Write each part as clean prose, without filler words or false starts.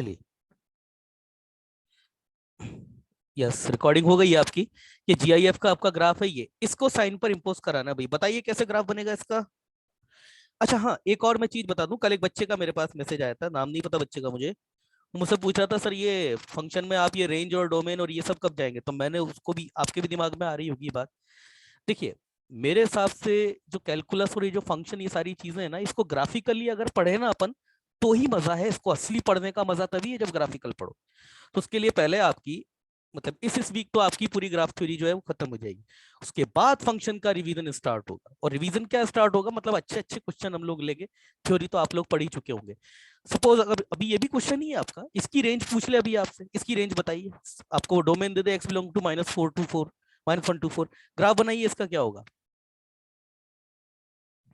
चलिए, yes recording हो गई है आपकी। ये जीआईएफ का आपका ग्राफ है, ये इसको साइन पर इंपोज कराना है भाई। बताइए कैसे ग्राफ बनेगा इसका। अच्छा हाँ, एक और मैं चीज बता दूं, कल एक बच्चे का मेरे पास मैसेज आया था, नाम नहीं पता बच्चे का मुझे। वो मुझसे पूछ रहा था सर ये फंक्शन में आप ये रेंज और डोमेन और ये सब कब जाएंगे, तो मैंने उसको भी, आपके भी दिमाग में आ रही होगी बात। देखिए, मेरे हिसाब से जो कैलकुलस और ये जो फंक्शन, ये सारी चीजें हैं ना, इसको ग्राफिकली अगर पढ़े ना अपन, तो ही मजा है। इसको असली पढ़ने का मजा तभी है जब ग्राफिकल पढ़ो। तो उसके लिए पहले आपकी, मतलब इस वीक तो आपकी पूरी ग्राफ थ्योरी जो है वो खत्म हो जाएगी। उसके बाद फंक्शन का रिवीजन स्टार्ट होगा। और रिवीजन क्या स्टार्ट होगा, मतलब अच्छे अच्छे क्वेश्चन हम लोग लेंगे। थ्योरी तो आप लोग पढ़ ही चुके होंगे। सपोज अगर अभी ये भी क्वेश्चन ही है आपका, इसकी रेंज पूछ ले अभी आपसे, इसकी रेंज बताइए। आपको डोमेन दे दे x belong to -4 to 4, -1 to 4, graph बनाइए, इसका क्या होगा।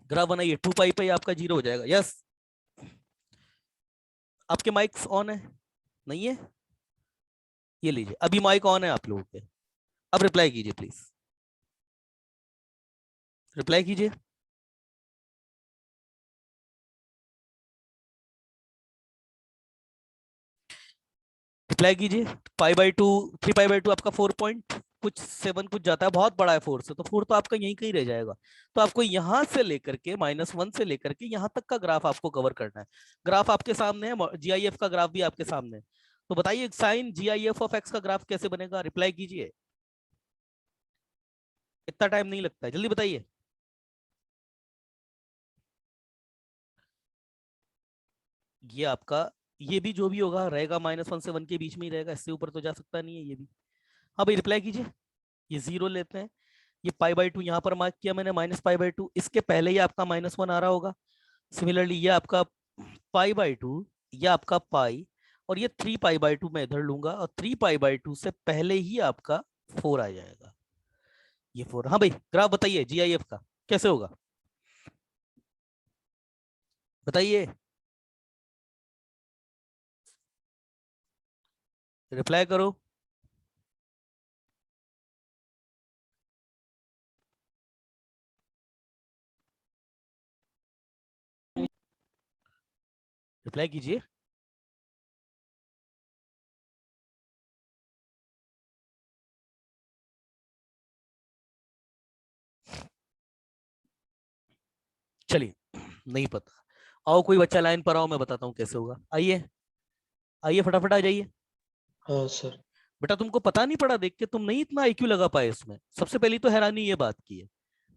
ग्राफ बनाइए, 2 पाई पे आपका 0 हो जाएगा। यस, आपके माइक्स ऑन है? नहीं है? ये लीजिए, अभी माइक ऑन है आप लोगों के। अब रिप्लाई कीजिए प्लीज, रिप्लाई कीजिए। रिप्लाई कीजिए। π/2, 3π/2 आपका 4 पॉइंट कुछ 7 कुछ जाता है, बहुत बड़ा है 4 से, तो 4 तो आपका यहीं कहीं रह जाएगा। तो आपको यहां से लेकर के -1 से लेकर के यहां तक का ग्राफ आपको कवर करना है। ग्राफ आपके सामने है, जीआईएफ का ग्राफ भी आपके सामने है। तो बताइए साइन जीआईएफ ऑफ एक्स का ग्राफ कैसे बनेगा, रिप्लाई कीजिए। इतना टाइम नहीं लगता है, जल्दी बताइए। ये आपका, ये भी जो भी होगा रहेगा -1 से 1 के बीच में ही रहेगा, इससे ऊपर तो जा सकता नहीं है ये भी। हाँ भाई रिप्लाई कीजिए। ये 0 लेते हैं। ये π/2 यहाँ पर मार्क किया मैंने, -π/2, इसके पहले ही आपका -1 आ रहा होगा। सिमिलरली ये आपका π/2, ये आपका पाई, और ये 3π/2 मैं इधर लूंगा, और 3π/2 से पहले ही आपका 4 आ जाएगा। ये 4। हाँ भाई ग्राफ बताइए जीआईएफ का कैसे होगा, बताइए, रिप्लाई करो। रिप्लाई कीजिए। चलिए, नहीं पता, आओ कोई बच्चा लाइन पर आओ, मैं बताता हूँ कैसे होगा। आइए, आइए फटाफट आ जाइए। हाँ सर। बेटा तुमको पता नहीं पड़ा, देख के तुम नहीं इतना आईक्यू लगा पाए इसमें। सबसे पहली तो हैरानी ये बात की है,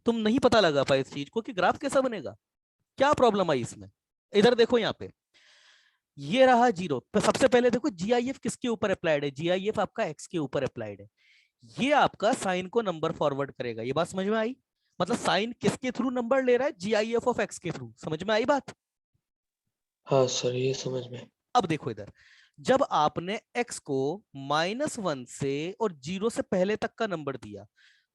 तुम नहीं पता लगा पाए इस चीज को कि ग्राफ कैसा बनेगा। क्या प्रॉब्लम आई इसमें, इधर देखो यहाँ पे, ये रहा 0। तो सबसे पहले देखो जीआईएफ किसके ऊपर अप्लाइड है, जीआईएफ आपका एक्स के ऊपर अप्लाइड है। ये आपका साइन को नंबर फॉरवर्ड करेगा, ये बात समझ में आई। मतलब साइन किसके थ्रू नंबर ले रहा है, जीआईएफ ऑफ एक्स के थ्रू, समझ में आई बात। हाँ सर, ये समझ में। अब देखो इधर, जब आपने x को -1 से और 0 से पहले तक का नंबर दिया,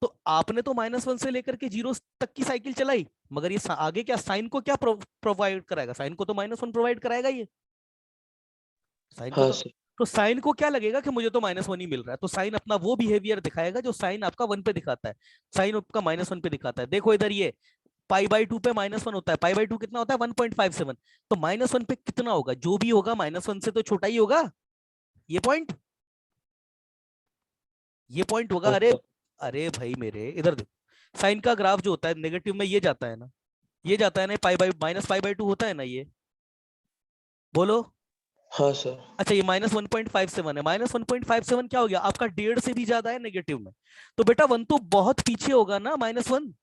तो आपने तो -1 से लेकर के 0 तक की साइकिल चलाई, मगर ये आगे क्या साइन को क्या प्रोवाइड कराएगा, साइन को तो -1 प्रोवाइड कराएगा ये। साइन को हाँ तो सर। तो साइन को क्या लगेगा कि मुझे तो -1 ही मिल रहा है, तो साइन अपना वो बिहेवियर दिखाएगा जो साइन आपका 1 पे दिखाता है, साइन आपका -1 पे दिखाता है। देखो इधर ये π/2 पे -1 होता है, π/2 कितना होता है 1.57, तो -1 पे कितना होगा, जो भी होगा -1 से तो छोटा ही होगा। ये पॉइंट, ये पॉइंट होगा। हाँ अरे, सर। अरे भाई मेरे इधर देखो, साइन का ग्राफ जो होता है नेगेटिव में ये जाता है ना, ये जाता है ना, -π/2 होता है ना ये, बोलो। हाँ सर। अच्छा ये -1.57 है, -1.57 क्या हो गया आपका, 1.5 से भी ज्यादा है नेगेटिव में। तो बेटा 1 तो बहुत पीछे होगा ना -1,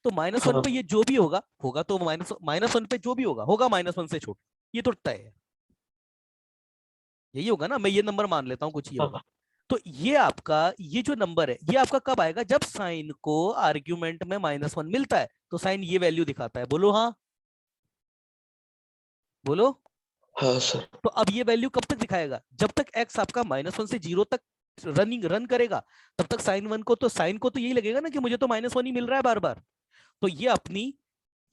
तो -1 हाँ पे ये जो भी होगा होगा, तो -1 पे जो भी होगा होगा -1 से छोटा, ये तो तय है। यही होगा ना, मैं ये नंबर मान लेता हूँ कुछ ये होगा। हाँ। तो ये आपका, ये जो नंबर है ये आपका कब आएगा, जब साइन को आर्ग्यूमेंट में -1 मिलता है, तो साइन ये वैल्यू दिखाता है, बोलो हाँ, बोलो। हाँ सर। तो अब ये वैल्यू कब तक दिखाएगा, जब तक एक्स आपका -1 से 0 तक रन करेगा, तब तक साइन को तो यही लगेगा ना कि मुझे तो -1 ही मिल रहा है बार बार। तो ये अपनी,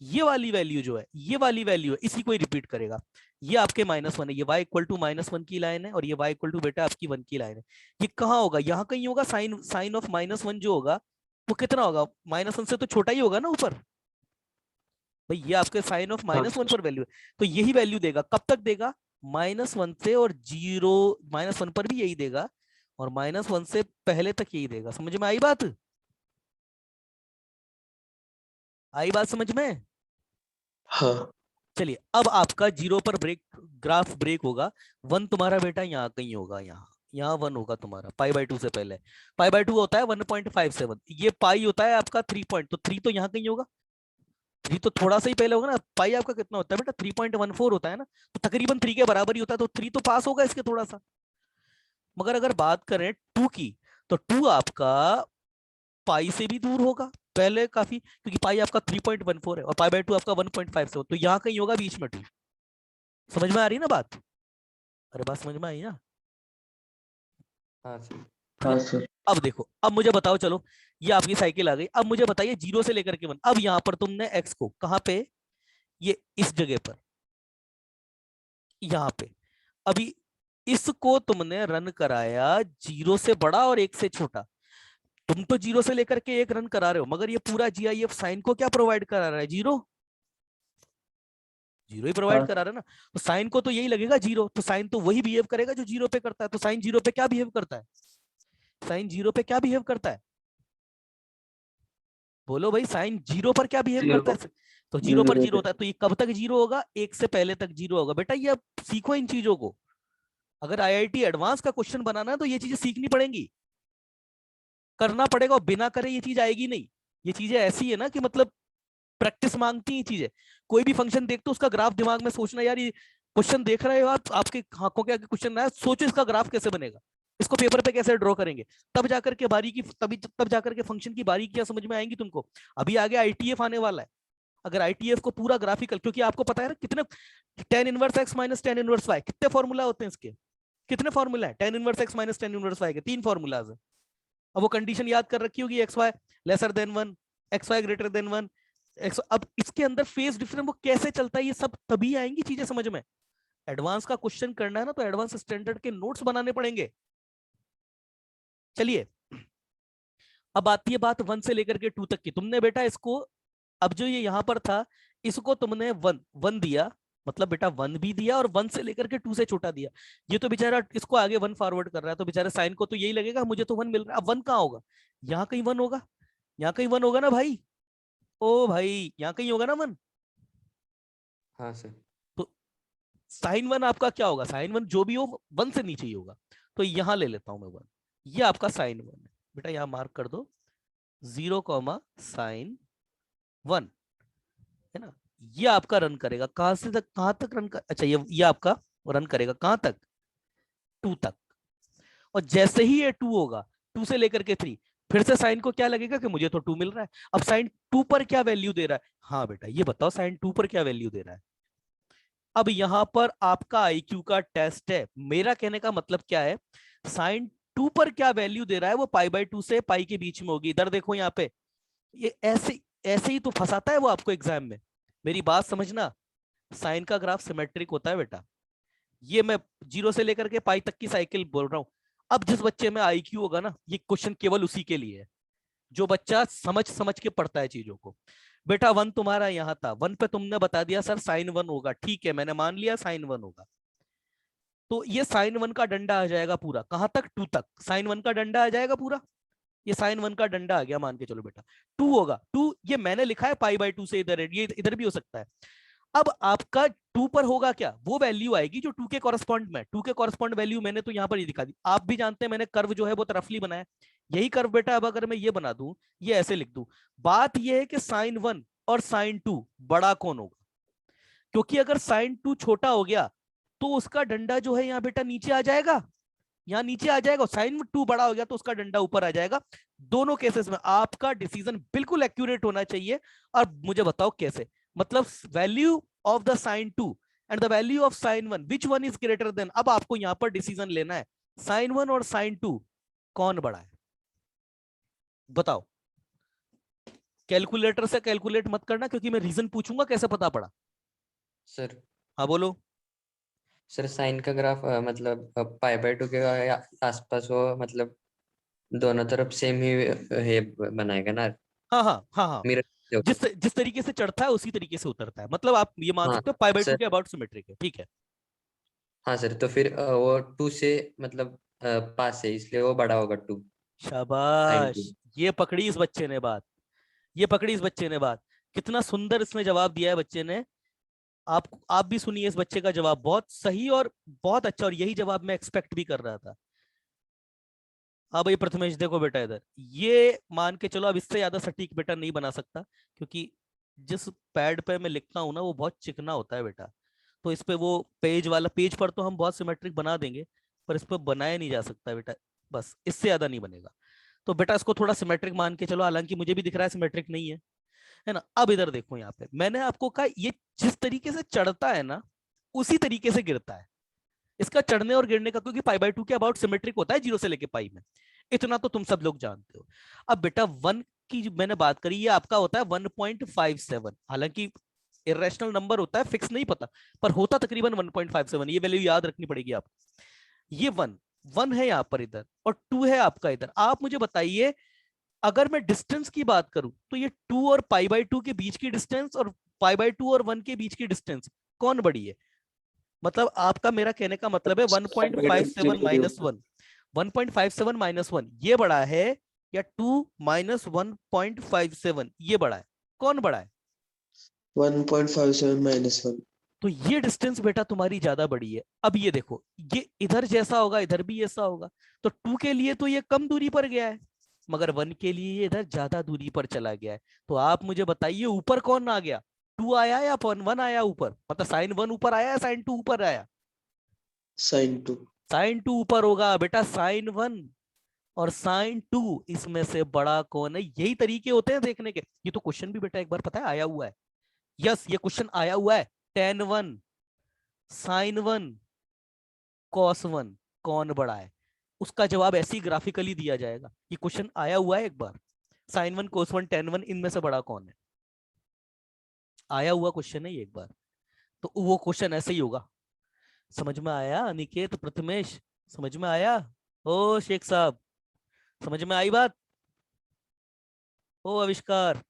ये वाली वैल्यू जो है, ये वाली वैल्यू है, इसी को ही रिपीट करेगा। ये आपके -1 है, ये y इक्वल टू -1 की लाइन है, और ये y इक्वल टू बेटा आपकी 1 की लाइन है। ये कहाँ होगा, यहाँ कहीं होगा। साइन साइन ऑफ -1 जो होगा वो कितना होगा, -1 से तो छोटा ही होगा ना ऊपर। भाई ये आपके साइन ऑफ हाँ -1 सर। पर वैल्यू है, तो यही वैल्यू देगा, कब तक देगा, -1 से और 0 -1 पर भी यही देगा और -1 से पहले तक यही देगा। समझ में आई बात? आई बात समझ में? हाँ चलिए अब आपका 0 पर ब्रेक, ग्राफ ब्रेक होगा। 1 तुम्हारा बेटा यहाँ कहीं होगा, यहाँ यहाँ 1 होगा तुम्हारा π/2 से पहले। π/2 होता है 1.57, ये पाई होता है आपका 3 पॉइंट, तो 3 तो यहाँ कहीं होगा। 3 तो थोड़ा सा ही पहले होगा ना। पाई आपका कितना होता है बेटा? 3.14 होता है ना, तो तकरीबन 3 के बराबर ही होता है, तो 3 तो पास होगा इसके थोड़ा सा। मगर अगर बात करें 2 की, तो 2 आपका पाई से भी दूर होगा पहले काफी, क्योंकि पाई आपका 3.14 है और π/2 आपका 1.57, तो यहाँ कहीं होगा बीच में 2। समझ में आ रही ना बात? अरे बात समझ में आई ना? हाँ सर। ठीक है। हाँ सर। अब देखो, अब मुझे बताओ, चलो ये आपकी साइकिल आ गई। अब मुझे बताइए 0 से लेकर के 1, अब यहाँ पर तुमने x को कहाँ पे, ये इस जगह पर, यहाँ पे अभी इसको तुमने रन कराया 0 से बड़ा और 1 से छोटा। तुम तो 0 से लेकर के 1 रन करा रहे हो, मगर ये पूरा GIF साइन को क्या प्रोवाइड करा रहा है? 0 0 ही प्रोवाइड हाँ करा रहा है ना। तो साइन को तो यही लगेगा 0, तो साइन तो वही बिहेव करेगा जो 0 पे करता है। तो साइन 0 पे क्या बिहेव करता है? साइन 0 पे क्या बिहेव करता है? बोलो भाई, साइन 0 पर क्या बिहेव करता है? तो 0 पर 0 होता है, तो ये कब तक 0 होगा? 1 से पहले तक 0 होगा। बेटा ये अब सीखो इन चीजों को, अगर IIT एडवांस का क्वेश्चन बनाना है तो ये चीजें सीखनी पड़ेंगी, करना पड़ेगा, और बिना करे ये चीज आएगी नहीं। ये चीजें ऐसी है ना कि मतलब प्रैक्टिस मांगती है चीजें। कोई भी फंक्शन देखते हो उसका ग्राफ दिमाग में सोचना, यार ये क्वेश्चन देख रहे हो आप, आपके आंखों के आगे क्वेश्चन आया, सोचो इसका ग्राफ कैसे बनेगा, इसको पेपर पे कैसे ड्रॉ करेंगे, तब जाकर के बारीकी, तब जाकर के फंक्शन की बारीकियां समझ में आएंगी तुमको। अभी आगे ITF आने वाला है, अगर ITF को पूरा ग्राफिकल, क्योंकि आपको पता है ना कितने tan inverse x minus tan inverse y, कितने फॉर्मूला होते हैं इसके? कितने फॉर्मूला है tan inverse x minus tan inverse y के? 3 फॉर्मूलाज है। अब वो कंडीशन याद कर रखी होगी, XY lesser than 1, XY greater than 1, अब इसके अंदर फेज डिफरेंस वो कैसे चलता है, ये सब तभी आएंगी चीजें समझ में। एडवांस का क्वेश्चन करना है ना, तो एडवांस स्टैंडर्ड के नोट्स बनाने पड़ेंगे। चलिए अब आती है बात 1 से लेकर के 2 तक की। तुमने बेटा इसको, अब जो ये यहां पर था, इसको तुमने 1 1 दिया, मतलब बेटा 1 भी दिया और 1 से लेकर के 2 से छोटा दिया। ये तो बेचारा इसको आगे 1 फॉरवर्ड कर रहा है, तो बेचारे साइन को तो यही लगेगा मुझे तो 1 मिल रहा है। अब 1 कहाँ होगा? यहाँ कहीं 1 होगा, यहाँ कहीं 1 होगा ना भाई। ओ भाई यहाँ कहीं होगा ना 1। हाँ सर। तो साइन 1 आपका क्या होगा? साइन 1 जो भी हो 1 से नीचे ही होगा। तो यहां ले लेता हूं मैं 1, ये आपका साइन 1 है। बेटा यहां मार्क कर दो 0 साइन 1, है ना। ये आपका रन करेगा कहां से तक, कहां तक रन कर, अच्छा ये आपका रन करेगा कहां तक? 2 तक। और जैसे ही ये 2 होगा, 2 से लेकर के 3, फिर से साइन को क्या लगेगा कि मुझे तो 2 मिल रहा है। अब साइन 2 पर क्या वैल्यू दे रहा है? हाँ बेटा ये बताओ साइन 2 पर क्या वैल्यू दे रहा है? अब यहां पर आपका IQ का टेस्ट है। मेरा कहने का मतलब क्या है, साइन 2 पर क्या वैल्यू दे रहा है वो π/2 से पाई के बीच में होगी। इधर देखो यहाँ पे, ये ऐसे ऐसे ही तो फंसाता है वो आपको एग्जाम में। मेरी बात समझना, साइन का ग्राफ सिमेट्रिक होता है बेटा। ये मैं 0 से लेकर के पाई तक की साइकिल बोल रहा हूं। अब जिस बच्चे में IQ होगा ना, ये क्वेश्चन केवल उसी के लिए है, जो बच्चा समझ समझ के पढ़ता है चीजों को। बेटा 1 तुम्हारा यहां था, 1 पे तुमने बता दिया सर साइन 1 होगा, ठीक है मैंने मान लिया साइन 1 होगा। तो ये साइन 1 का डंडा आ जाएगा पूरा, कहां तक? 2 तक। साइन 1 का डंडा आ जाएगा पूरा, ये साइन 1 का डंडा आ गया मान के चलो बेटा। 2 होगा, 2 ये मैंने लिखा है π/2 से इधर है, ये इधर भी हो सकता है। अब आपका 2 पर होगा क्या? वो वैल्यू आएगी जो 2 के कॉरेस्पॉन्ड में, 2 के कॉरेस्पॉन्ड वैल्यू मैंने तो यहाँ पर ही दिखा दी। आप भी जानते हैं मैंने कर्व जो है वो रफली बनाया, यही कर्व बेटा। अब अगर मैं ये बना दूं, ये ऐसे लिख दूं, बात ये है कि साइन 1 और साइन 2 बड़ा कौन होगा? क्योंकि अगर साइन 2 छोटा हो गया तो उसका डंडा जो है यहाँ बेटा नीचे आ जाएगा, यहाँ नीचे आ जाएगा। साइन 2 बड़ा हो गया तो उसका डंडा ऊपर आ जाएगा। दोनों केसेस में आपका डिसीजन बिल्कुल एक्यूरेट होना चाहिए। और मुझे बताओ कैसे, मतलब value of the sine 2 and the value of sine 1, which one is greater than. अब आपको यहां पर डिसीजन लेना है, साइन 1 और साइन 2 कौन बड़ा है? बताओ। कैलकुलेटर से कैलकुलेट मत करना, क्योंकि मैं रीजन पूछूंगा कैसे पता पड़ा। सर हाँ बोलो। सर साइन का ग्राफ मतलब π/2 के आसपास हो, मतलब दोनों तरफ सेम ही है बनाएगा ना। हाँ हाँ हाँ हाँ, मेरा जिस जिस तरीके से चढ़ता है उसी तरीके से उतरता है, मतलब आप ये मान हाँ सकते हो π/2 सर। के अबाउट सिमेट्रिक है, ठीक है। हाँ सर, तो फिर वो 2 से मतलब पास है, इसलिए वो बड़ा होगा 2 साइन 2। शाबाश, ये पकड़ी इस बच्चे ने बात, ये पकड़ी इस बच्चे ने बात। कितना सुंदर इसने जवाब दिया है बच्चे ने। आप भी सुनिए इस बच्चे का जवाब, बहुत सही और बहुत अच्छा, और यही जवाब मैं एक्सपेक्ट भी कर रहा था। हाँ भाई प्रथमेश, देखो बेटा इधर, ये मान के चलो, अब इससे ज्यादा सटीक बेटा नहीं बना सकता, क्योंकि जिस पैड पे मैं लिखता हूँ ना वो बहुत चिकना होता है बेटा। तो इस पे वो पेज वाला, पेज पर तो हम बहुत सिमेट्रिक बना देंगे, पर इस पे बनाया नहीं जा सकता बेटा, बस इससे ज्यादा नहीं बनेगा। तो बेटा इसको थोड़ा सिमेट्रिक मान के चलो, हालांकि मुझे भी दिख रहा है सिमेट्रिक नहीं है ना। अब इधर देखो, यहाँ पे मैंने आपको कहा ये जिस तरीके से चढ़ता है ना उसी तरीके से गिरता है। इसका चढ़ने और गिरने का, क्योंकि पाई बाय 2 के अबाउट सिमेट्रिक होता है 0 से लेके पाई में, इतना तो तुम सब लोग जानते हो। अब बेटा 1 की जो मैंने बात करी, ये आपका होता है 1.57, हालांकि इरेशनल नंबर होता है, फिक्स नहीं पता, पर होता तकरीबन 1.57, ये वैल्यू याद रखनी पड़ेगी आपको। ये 1 है यहाँ पर इधर, और 2 है आपका इधर। आप मुझे बताइए, अगर मैं डिस्टेंस की बात करूं तो ये 2 और पाई बाय 2 के बीच की डिस्टेंस और पाई बाय 2 और 1 के बीच की डिस्टेंस कौन बड़ी है? मतलब आपका, मेरा कहने का मतलब है 1.57 माइनस 1, 1.57 माइनस 1 ये बड़ा है, या 2 माइनस 1.57 ये बड़ा है? कौन बड़ा है? 1.57 माइनस 1। तो ये डिस्टेंस बेटा तुम्हारी ज्यादा बड़ी है। अब ये देखो, ये इधर जैसा होगा इधर भी ऐसा होगा, तो 2 के लिए तो ये कम दूरी पर गया है, मगर 1 के लिए ये इधर ज्यादा दूरी पर चला गया है। तो आप मुझे बताइए ऊपर कौन आ गया? 2 आया या 1 आया ऊपर? मतलब साइन 1 ऊपर आया या साइन 2 ऊपर आया? साइन 2। साइन 2 ऊपर होगा बेटा, साइन 1 और साइन 2, इसमें से बड़ा कौन है? यही तरीके होते हैं देखने के। ये तो क्वेश्चन भी बेटा एक बार पता है आया हुआ है, यस ये क्वेश्चन आया हुआ है। tan 1 साइन 1 कॉस 1 कौन बड़ा है? उसका जवाब ऐसे ही ग्राफिकली दिया जाएगा। ये क्वेश्चन आया हुआ है एक बार, साइन 1 कोस 1 tan 1 इनमें से बड़ा कौन है? आया हुआ क्वेश्चन है ये एक बार। तो वो क्वेश्चन ऐसे ही होगा। समझ में आया अनिकेत, प्रथमेश? समझ में आया? ओ शेख साहब, समझ में आई बात? ओ आविष्कार,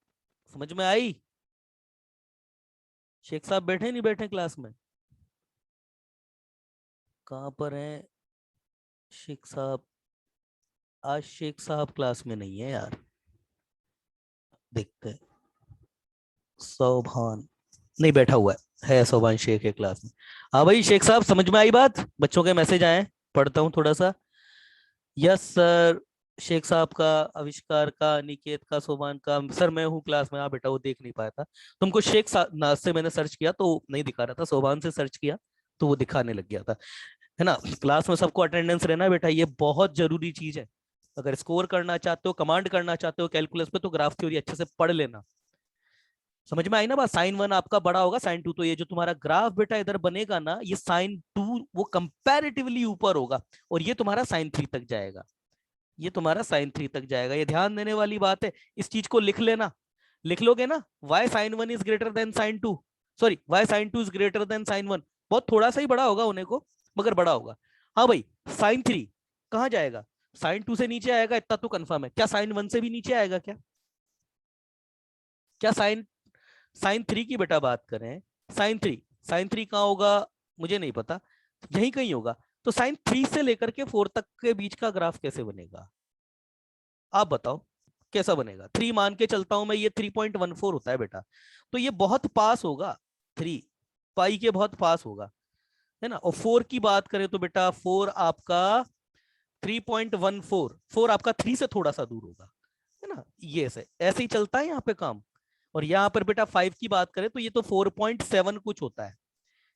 समझ में आई? शेख साहब बैठे नहीं बैठे क्लास में? कहाँ पर हैं शेख साहब? आज शेख साहब क्लास में नहीं है यार, देखते हैं। सौभान नहीं बैठा हुआ है सौभान शेख है क्लास में। हाँ भाई शेख साहब, समझ में आई बात? बच्चों के मैसेज आए हैं, पढ़ता हूँ थोड़ा सा। यस सर, शेख साहब का, आविष्कार का, निकेत का, सोमान का, सर मैं हूँ क्लास में। हाँ बेटा वो देख नहीं पाया था तुमको। शेख नाज से मैंने सर्च किया तो नहीं दिखा रहा था, सोभान से सर्च किया तो वो दिखाने लग गया था, है ना। क्लास में सबको अटेंडेंस रहना बेटा, ये बहुत जरूरी चीज है। अगर स्कोर करना चाहते हो, कमांड करना चाहते हो कैलकुलस पे, तो ग्राफ थ्योरी अच्छे से पढ़ लेना। समझ में आई ना बात? साइन 1 आपका बड़ा होगा साइन 2, तो ये जो तुम्हारा ग्राफ बेटा इधर बनेगा ना, ये साइन 2 वो कंपैरेटिवली ऊपर होगा, और ये तुम्हारा साइन 3 तक जाएगा। ये तुम्हारा साइन 3 तक जाएगा, ये ध्यान देने वाली बात है। इस चीज को लिख लेना, लिख लोगे ना, y sine 1 is greater than sine 2, sorry y sine 2 is greater than sine 1। बहुत थोड़ा सा ही बड़ा होगा होने को, मगर बड़ा होगा। हाँ भाई, साइन 3 कहाँ जाएगा? साइन 2 से नीचे आएगा, इतना तो कंफर्म है। क्या साइन 1 से भी नीचे आएगा क्या? क्या साइन साइन 3 की बेटा बात करें, साइन 3, साइन 3 कहाँ होगा? मुझे नहीं पता, यहीं कहीं होगा। तो साइन 3 से लेकर के 4 तक के बीच का ग्राफ कैसे बनेगा? आप बताओ कैसा बनेगा? 3 मान के चलता हूं मैं, ये 3.14 होता है बेटा, तो ये बहुत पास होगा, 3 पाई के बहुत पास होगा, है ना। और 4 की बात करें तो बेटा 4 आपका 3.14, 4 आपका 3 से थोड़ा सा दूर होगा, है ना। ये ऐसे ऐसे ही चलता है यहाँ पे काम। और यहाँ पर बेटा 5 की बात करें तो ये तो 4.7 कुछ होता है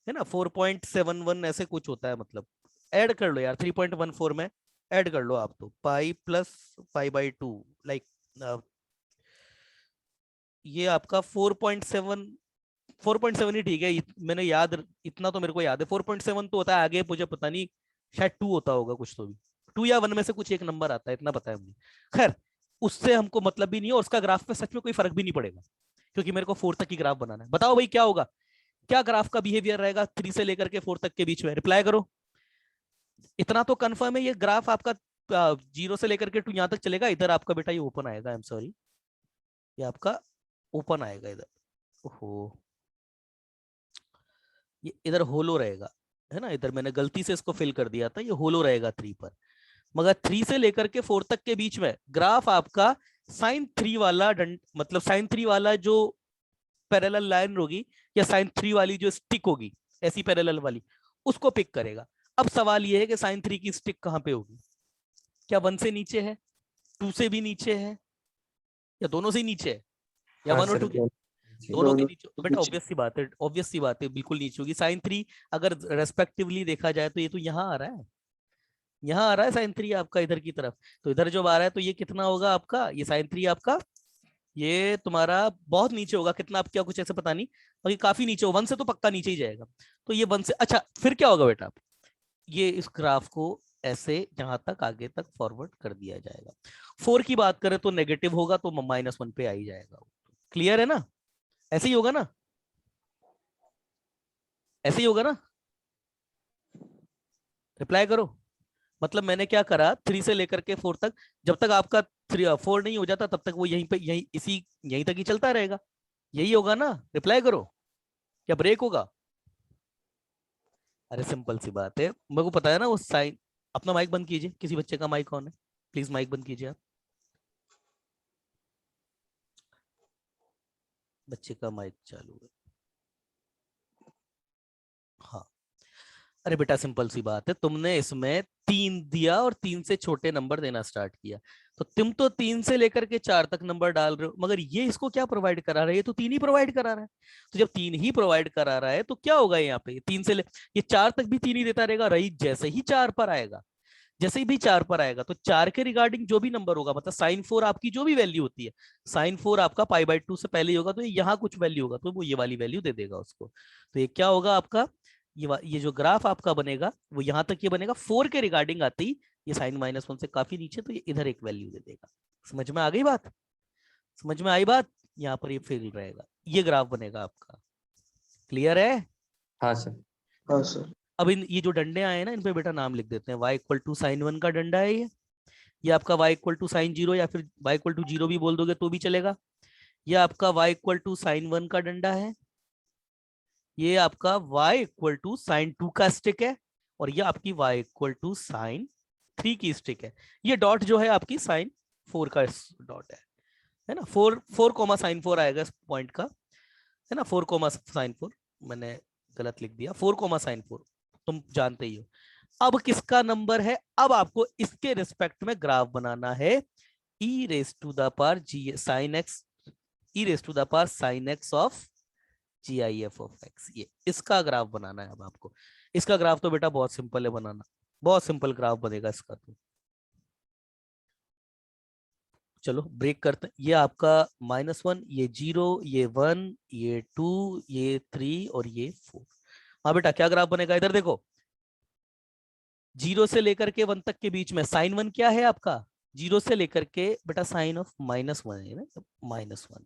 ना, 4.71 ऐसे कुछ होता है। मतलब ऐड कर लो यार, 3.14 में ऐड कर लो आप, तो pi plus pi by 2, like ये आपका 4.7, 4.7 ही ठीक है। मैंने याद, इतना तो मेरे को याद है 4.7 तो होता है, आगे मुझे पता नहीं, शायद 2 होता होगा कुछ तो भी, 2 या 1 में से कुछ एक नंबर आता है, इतना पता है मुझे। खैर, उससे हमको मतलब भी नहीं है, और उसका ग्राफ पे सच में कोई फर्क भी नहीं पड़ेगा, क्योंकि मेरे को 4 तक की ग्राफ बनाना है। बताओ भाई क्या होगा, क्या ग्राफ का बिहेवियर रहेगा 3 से लेकर के 4 तक के बीच में? रिप्लाई करो। इतना तो कंफर्म है, ये ग्राफ आपका 0 से लेकर के 2 यहाँ तक चलेगा। इधर आपका बेटा ये ओपन आएगा, आई एम सॉरी, ये आपका ओपन आएगा इधर। ओहो, ये इधर होलो रहेगा, है ना, इधर मैंने गलती से इसको फिल कर दिया था, ये होलो रहेगा 3 पर। मगर 3 से लेकर के 4 तक के बीच में ग्राफ आपका साइन 3 वाला मतलब साइन 3 वाला जो पैरेलल लाइन होगी या साइन 3 वाली जो स्टिक होगी ऐसी पैरेलल वाली, उसको पिक करेगा। अब सवाल ये है कि साइन 3 की स्टिक कहां पे होगी? क्या 1 से नीचे है, 2 से भी नीचे है, या दोनों से ही नीचे है, या हाँ 1 और सर 2 के जी। दोनों के दोनों नीचे? बेटा नीचे। ऑब्वियस सी बात है, ऑब्वियस सी बात है, बिल्कुल नीचे होगी। साइन 3 अगर रेस्पेक्टिवली देखा जाए तो ये तो यहाँ आ रहा है, यहाँ आ रहा है साइन 3 आपका इधर की तरफ, तो इधर जब आ रहा है तो ये कितना होगा आपका, ये साइन 3 आपका ये तुम्हारा बहुत नीचे होगा। कितना आप क्या कुछ ऐसे पता नहीं, और ये काफी नीचे हो, 1 से तो पक्का नीचे ही जाएगा। तो ये 1 से, अच्छा फिर क्या होगा बेटा, ये इस ग्राफ को ऐसे यहां तक आगे तक फॉरवर्ड कर दिया जाएगा। 4 की बात करें तो नेगेटिव होगा, तो -1 पे आ ही जाएगा। क्लियर है ना? ऐसे ही होगा ना, ऐसे ही होगा ना? रिप्लाई करो। मतलब मैंने क्या करा, 3 से लेकर के 4 तक, जब तक आपका 4 नहीं हो जाता तब तक वो यहीं पे यहीं तक ही चलता रहेगा। यही होगा ना? रिप्लाई करो, क्या ब्रेक होगा? अरे सिंपल सी बात है, मेरे को पता है ना वो साइन। अपना माइक बंद कीजिए, किसी बच्चे का माइक ऑन है, प्लीज माइक बंद कीजिए आप। बच्चे का माइक चालू है, हाँ। अरे बेटा सिंपल सी बात है, तुमने इसमें 3 दिया और 3 से छोटे नंबर देना स्टार्ट किया, तो तुम तो 3 से लेकर के 4 तक नंबर डाल रहे हो, मगर ये इसको क्या प्रोवाइड करा रहा है? ये तो 3 ही प्रोवाइड करा रहा है। तो जब 3 ही प्रोवाइड करा रहा है तो क्या होगा यहाँ पे, 3 से ये 4 तक भी 3 ही देता रहेगा। रही जैसे ही 4 पर आएगा, जैसे ही भी 4 पर आएगा तो 4 के रिगार्डिंग जो भी नंबर होगा, मतलब साइन 4 आपकी जो भी वैल्यू होती है, साइन 4 आपका π/2 से पहले ही होगा, तो यहाँ कुछ वैल्यू होगा तो वो ये वाली वैल्यू दे देगा उसको। तो ये क्या होगा आपका, ये जो ग्राफ आपका बनेगा वो यहाँ तक ये बनेगा, 4 के रिगार्डिंग आते ही ये साइन -1 से काफी नीचे, तो ये इधर एक वैल्यू दे देगा। समझ में आ गई बात? समझ में आई बात? यहाँ पर ये फेल रहेगा, ये ग्राफ बनेगा आपका। क्लियर है? हाँ सर। हाँ सर। अब ये जो डंडे आए ना, इन पे बेटा नाम लिख देते हैं। y = sin 1 का डंडा है ये आपका y = sin 0, या फिर y = 0 भी बोल दोगे तो भी चलेगा। ये आपका y = sin 1 का डंडा है, ये आपका y = sin 2 का स्टिक है, और ये आपकी y = sin 3 की स्टिक है। ये डॉट जो है आपकी sin 4 का डॉट है ना, 4 sin 4 आएगा इस पॉइंट का, है ना, 4 sin 4, मैंने गलत लिख दिया, 4 sin 4 तुम जानते ही हो। अब किसका नंबर है, अब आपको इसके रिस्पेक्ट में ग्राफ बनाना है, e⁻g sin x, e⁻ sin x of GIF of x, ये इसका ग्राफ बनाना है अब आपको। इसका ग्राफ तो बेटा बहुत सिंपल है बनाना, बहुत सिंपल ग्राफ बनेगा इसका तो। चलो ब्रेक करते हैं। ये आपका -1, ये 0, ये 1, ये 2, ये 3 और ये 4। हाँ बेटा क्या ग्राफ बनेगा, इधर देखो। 0 से लेकर के 1 तक के बीच में साइन 1 क्या है आपका, 0 से लेकर के बेटा साइन ऑफ -1 है ना, -1।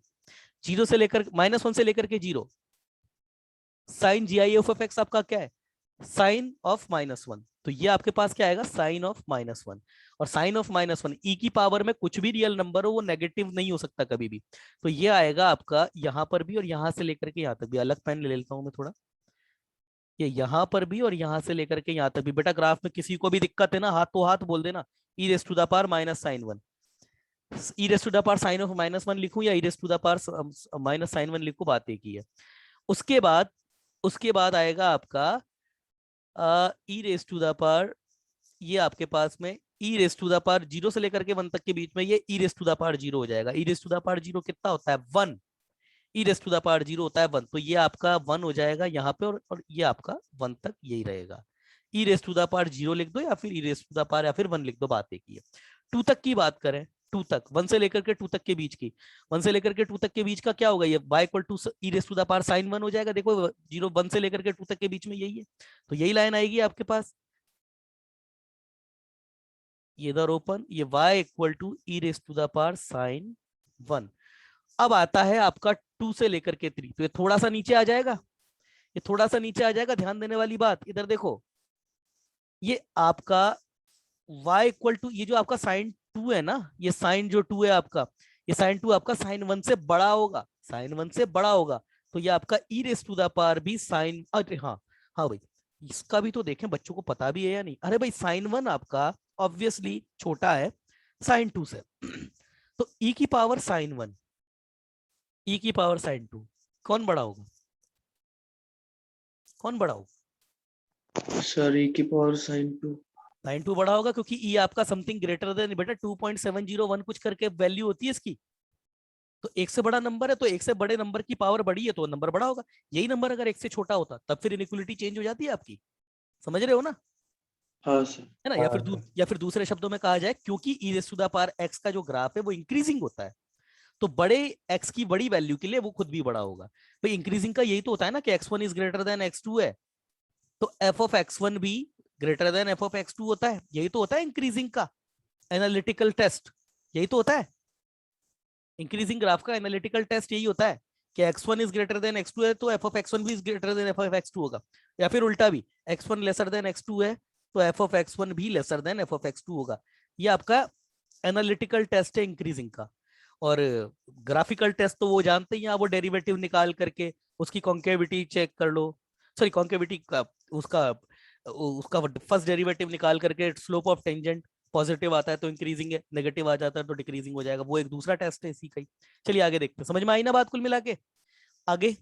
0 से लेकर -1 से लेकर के 0, साइन GIF ऑफ x आपका क्या है, साइन ऑफ -1। तो ये आपके पास क्या आएगा, साइन ऑफ -1। और साइन ऑफ -1 e की पावर में कुछ भी रियल नंबर हो वो नेगेटिव नहीं हो सकता कभी भी। तो ये आएगा आपका यहाँ पर भी और यहाँ से लेकर के यहाँ तक भी। अलग पेन ले लेता हूँ मैं थोड़ा, ये यहाँ पर भी और यहाँ से लेकर के यहाँ तक भी। बेटा ग्राफ में किसी को भी दिक्कत है ना, हाथ तो हाथ बोल देना। e⁻−sin 1, e⁻sin ऑफ -1 लिखूं या e⁻−sin 1 लिखूं, बात एक ही है। उसके बाद आएगा आपका ये आपके पास में e⁻0 से लेकर के 1 तक के बीच में ये e⁻0 हो जाएगा। e⁻0 कितना होता है, 1। e⁻0 होता है 1, तो ये आपका 1 हो जाएगा यहाँ पे, और ये आपका 1 तक यही रहेगा। e⁻0 लिख दो या फिर या फिर 1 लिख दो, बात एक ही है। 2 तक की बात करें, 2 तक, 1 से लेकर के 2 तक के बीच की, 1 से लेकर के 2 तक के बीच का क्या होगा, ये y = e⁻sin 1 हो जाएगा। देखो 1 से लेकर के 2 तक के बीच में यही है, तो यही लाइन आएगी आपके पास, ये इधर ओपन, ये y = e⁻sin 1। अब आता है आपका 2 से लेकर के 3, तो ये थोड़ा सा नीचे आ जाएगा, ये थोड़ा सा नीचे आ जाएगा। ध्यान देने वाली बात, इधर देखो, ये आपका y = ये जो आपका sin 2 है ना, ये sin जो 2 है आपका, ये sin 2 आपका sin 1 से बड़ा होगा, sin 1 से बड़ा होगा। तो ये आपका e⁻ भी sin, अरे हाँ हाँ भाई, इसका भी तो देखें, बच्चों को पता भी है या नहीं। अरे भाई साइन 1 आपका ऑब्वियसली छोटा है साइन 2 से। तो e की पावर साइन 1, e की पावर साइन 2, कौन बड़ा होगा? कौन बड़ा होगा? सर e की पावर sin 2। साइन 2 बड़ा होगा क्योंकि e आपका समथिंग ग्रेटर देन, बेटा 2.701 कुछ करके वैल्यू होती है इसकी। तो एक से बड़ा नंबर है, तो एक से बड़े नंबर की पावर बड़ी है तो नंबर बड़ा होगा। यही नंबर अगर एक से छोटा होता तब फिर इनइक्वालिटी चेंज हो जाती है आपकी। समझ रहे हो ना? हाँ सर। है ना? या फिर दूसरे शब्दों में कहा जाए, क्योंकि e raise to the power x का जो ग्राफ है वो इंक्रीजिंग होता है, तो बड़े x की बड़ी वैल्यू के लिए वो खुद भी बड़ा होगा। भाई इंक्रीजिंग का यही तो होता है ना कि x1 is greater then x2 है, तो f ऑफ x1 भी greater than f of x2 होता है। यही तो होता है इंक्रीजिंग का एनालिटिकल टेस्ट, यही तो होता है इंक्रीजिंग ग्राफ का एनालिटिकल टेस्ट, यही होता है कि x1 is greater then x2 है तो f ऑफ x1 भी is greater then f of x2 होगा। या फिर उल्टा भी, x1 लेसर देन x2 है तो f ऑफ x1 भी lesser than f of x2 होगा। ये आपका एनालिटिकल टेस्ट है इंक्रीजिंग का। और ग्राफिकल टेस्ट तो वो जानते ही हैं, वो डेरिवेटिव निकाल करके उसकी कॉन्केविटी चेक कर लो, सॉरी कॉन्केविटी का उसका उसका फर्स्ट डेरिवेटिव निकाल करके स्लोप ऑफ टेंजेंट पॉजिटिव आता है तो इंक्रीजिंग है, नेगेटिव आ जाता है तो डिक्रीजिंग हो जाएगा। वो एक दूसरा टेस्ट है इसी का ही। चलिए आगे देखते हैं, समझ में आई ना बात कुल मिला के? आगे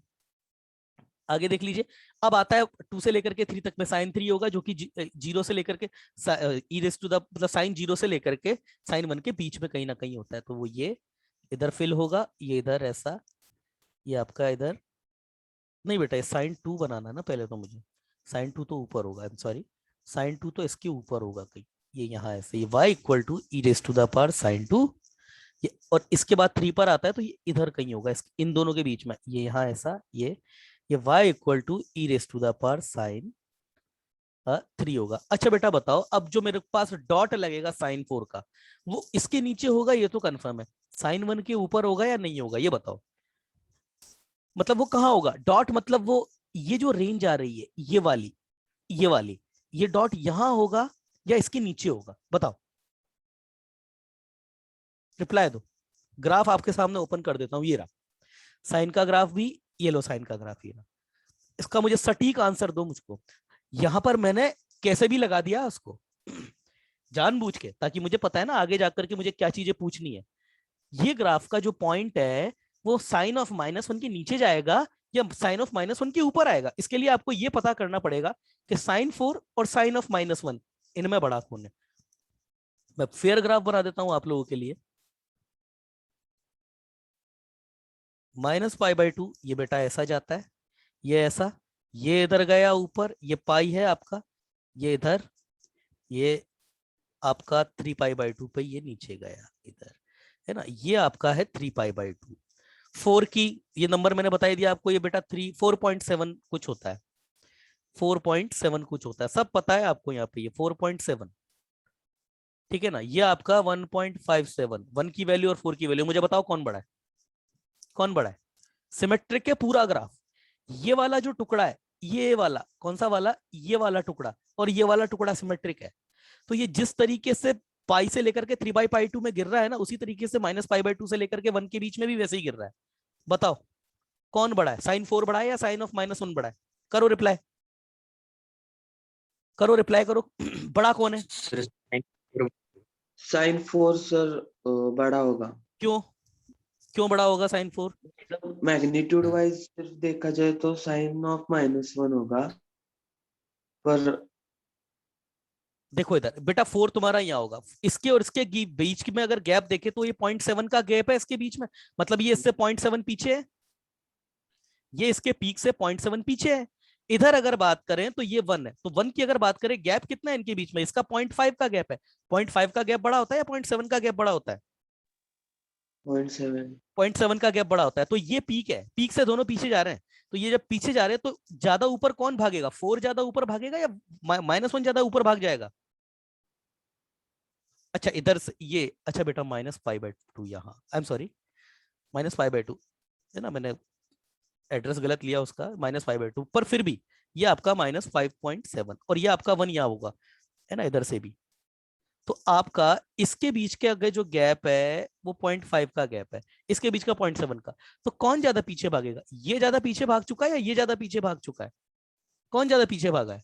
आगे देख लीजिए। अब आता है 2 से लेकर के 3 तक में साइन 3 होगा, जो कि 0 से लेकर के ई रेस टू द, मतलब साइन 0 से लेकर के साइन 1 के बीच में कहीं ना कहीं होता है। तो वो ये इधर फिल होगा, ये इधर ऐसा, ये आपका इधर नहीं बेटा, ये साइन 2 बनाना है ना पहले तो मुझे। साइन 2 तो ऊपर होगा, आई एम सॉरी, साइन 2 तो इसके ऊपर होगा कहीं, ये यहाँ ऐसे, ये y equal to e raise to the power sine 2, ये और इसके बाद 3 पर आता है तो ये इधर कहीं होगा, इन दोनों के बीच में, ये यहाँ ऐसा, ये y equal to e raise to the power sine 3 होगा। अच्छा बेटा बताओ, अब जो मेरे पास डॉट लगेगा साइन 4 का, वो इसके नीचे होगा ये तो कंफर्म है, साइन 1 के ऊपर होगा या नहीं होगा ये बताओ। मतलब वो कहाँ होगा डॉट, मतलब वो ये जो रेंज आ रही है ये वाली ये डॉट यहां होगा या इसके नीचे होगा बताओ, रिप्लाई दो। ग्राफ आपके सामने ओपन कर देता हूं, ये रहा साइन का ग्राफ भी, ये लो साइन का ग्राफ, ये रहा। इसका मुझे सटीक आंसर दो मुझको। यहां पर मैंने कैसे भी लगा दिया उसको जानबूझ के, ताकि मुझे पता है ना आगे जाकर के मुझे क्या चीजें पूछनी है। ये ग्राफ का जो पॉइंट है वो साइन ऑफ -1 के नीचे जाएगा या साइन ऑफ -1 के ऊपर आएगा। इसके लिए आपको ये पता करना पड़ेगा कि साइन 4 और साइन ऑफ -1 इनमें बड़ा कौन है। मैं फेयर ग्राफ बना देता हूं आप लोगों के लिए। -π/2 ये बेटा ऐसा जाता है, ये ऐसा, ये इधर गया ऊपर, ये पाई है आपका, ये इधर, ये आपका 3π/2 पे ये नीचे गया इधर, है ना। ये आपका है 3π/2। 4 की ये नंबर मैंने बता दिया आपको, ये बेटा 4.7 कुछ होता है, 4.7 कुछ होता है, सब पता है आपको यहाँ पे, ये 4.7, ठीक है ना। ये आपका 1.57, 1 की वैल्यू और 4 की वैल्यू, मुझे बताओ कौन बड़ा है, कौन बड़ा है? सिमेट्रिक है पूरा ग्राफ। ये वाला जो टुकड़ा है, ये वाला कौन सा वाला, ये वाला टुकड़ा और ये वाला टुकड़ा सिमेट्रिक है। तो ये जिस तरीके से पाई से लेकर के 3/π/2 में गिर रहा है ना, उसी तरीके से -π/2 से लेकर के 1 के बीच में भी वैसे ही गिर रहा है। बताओ कौन बड़ा है, साइन 4 बड़ा है या साइन ऑफ -1 बड़ा है? करो रिप्लाई, करो रिप्लाई करो बड़ा कौन है? sin 4 सर बड़ा होगा। क्यों, क्यों बड़ा होगा साइन 4? मैग्नीट्यूड वाइज सिर्फ देखा जाए तो sin ऑफ -1 होगा, पर देखो इधर बेटा 4 तुम्हारा यहाँ होगा, इसके और इसके बीच में अगर गैप देखे तो ये 0.7 का गैप है इसके बीच में, मतलब ये इससे 0.7 पीछे है, ये इसके पीक से 0.7 पीछे है। इधर अगर बात करें तो ये 1 है, तो 1 की अगर बात करें गैप कितना है इनके बीच में, इसका 0.5 का गैप है। 0.5 का गैप बड़ा होता है या 0.7 का गैप बड़ा होता है? 0.7 0.7 का गैप बड़ा होता है। तो ये पीक है, पीक से दोनों पीछे जा रहे हैं, तो ये जब पीछे जा रहे हैं तो ज्यादा ऊपर कौन भागेगा, 4 ज्यादा ऊपर भागेगा या -1 ज्यादा ऊपर भाग जाएगा? अच्छा इधर से ये, अच्छा बेटा -π/2 यहाँ, आई एम सॉरी -π/2 है ना, मैंने एड्रेस गलत लिया उसका, -π/2, पर फिर भी ये आपका -5.7 और ये आपका 1 यहाँ होगा, है ना, इधर से भी। तो आपका इसके बीच के अगर जो गैप है वो 0.5 का गैप है, इसके बीच का 0.7 का। तो कौन ज्यादा पीछे भागेगा, ये ज्यादा पीछे भाग चुका है या ये ज्यादा पीछे भाग चुका है? कौन ज्यादा पीछे भागा है?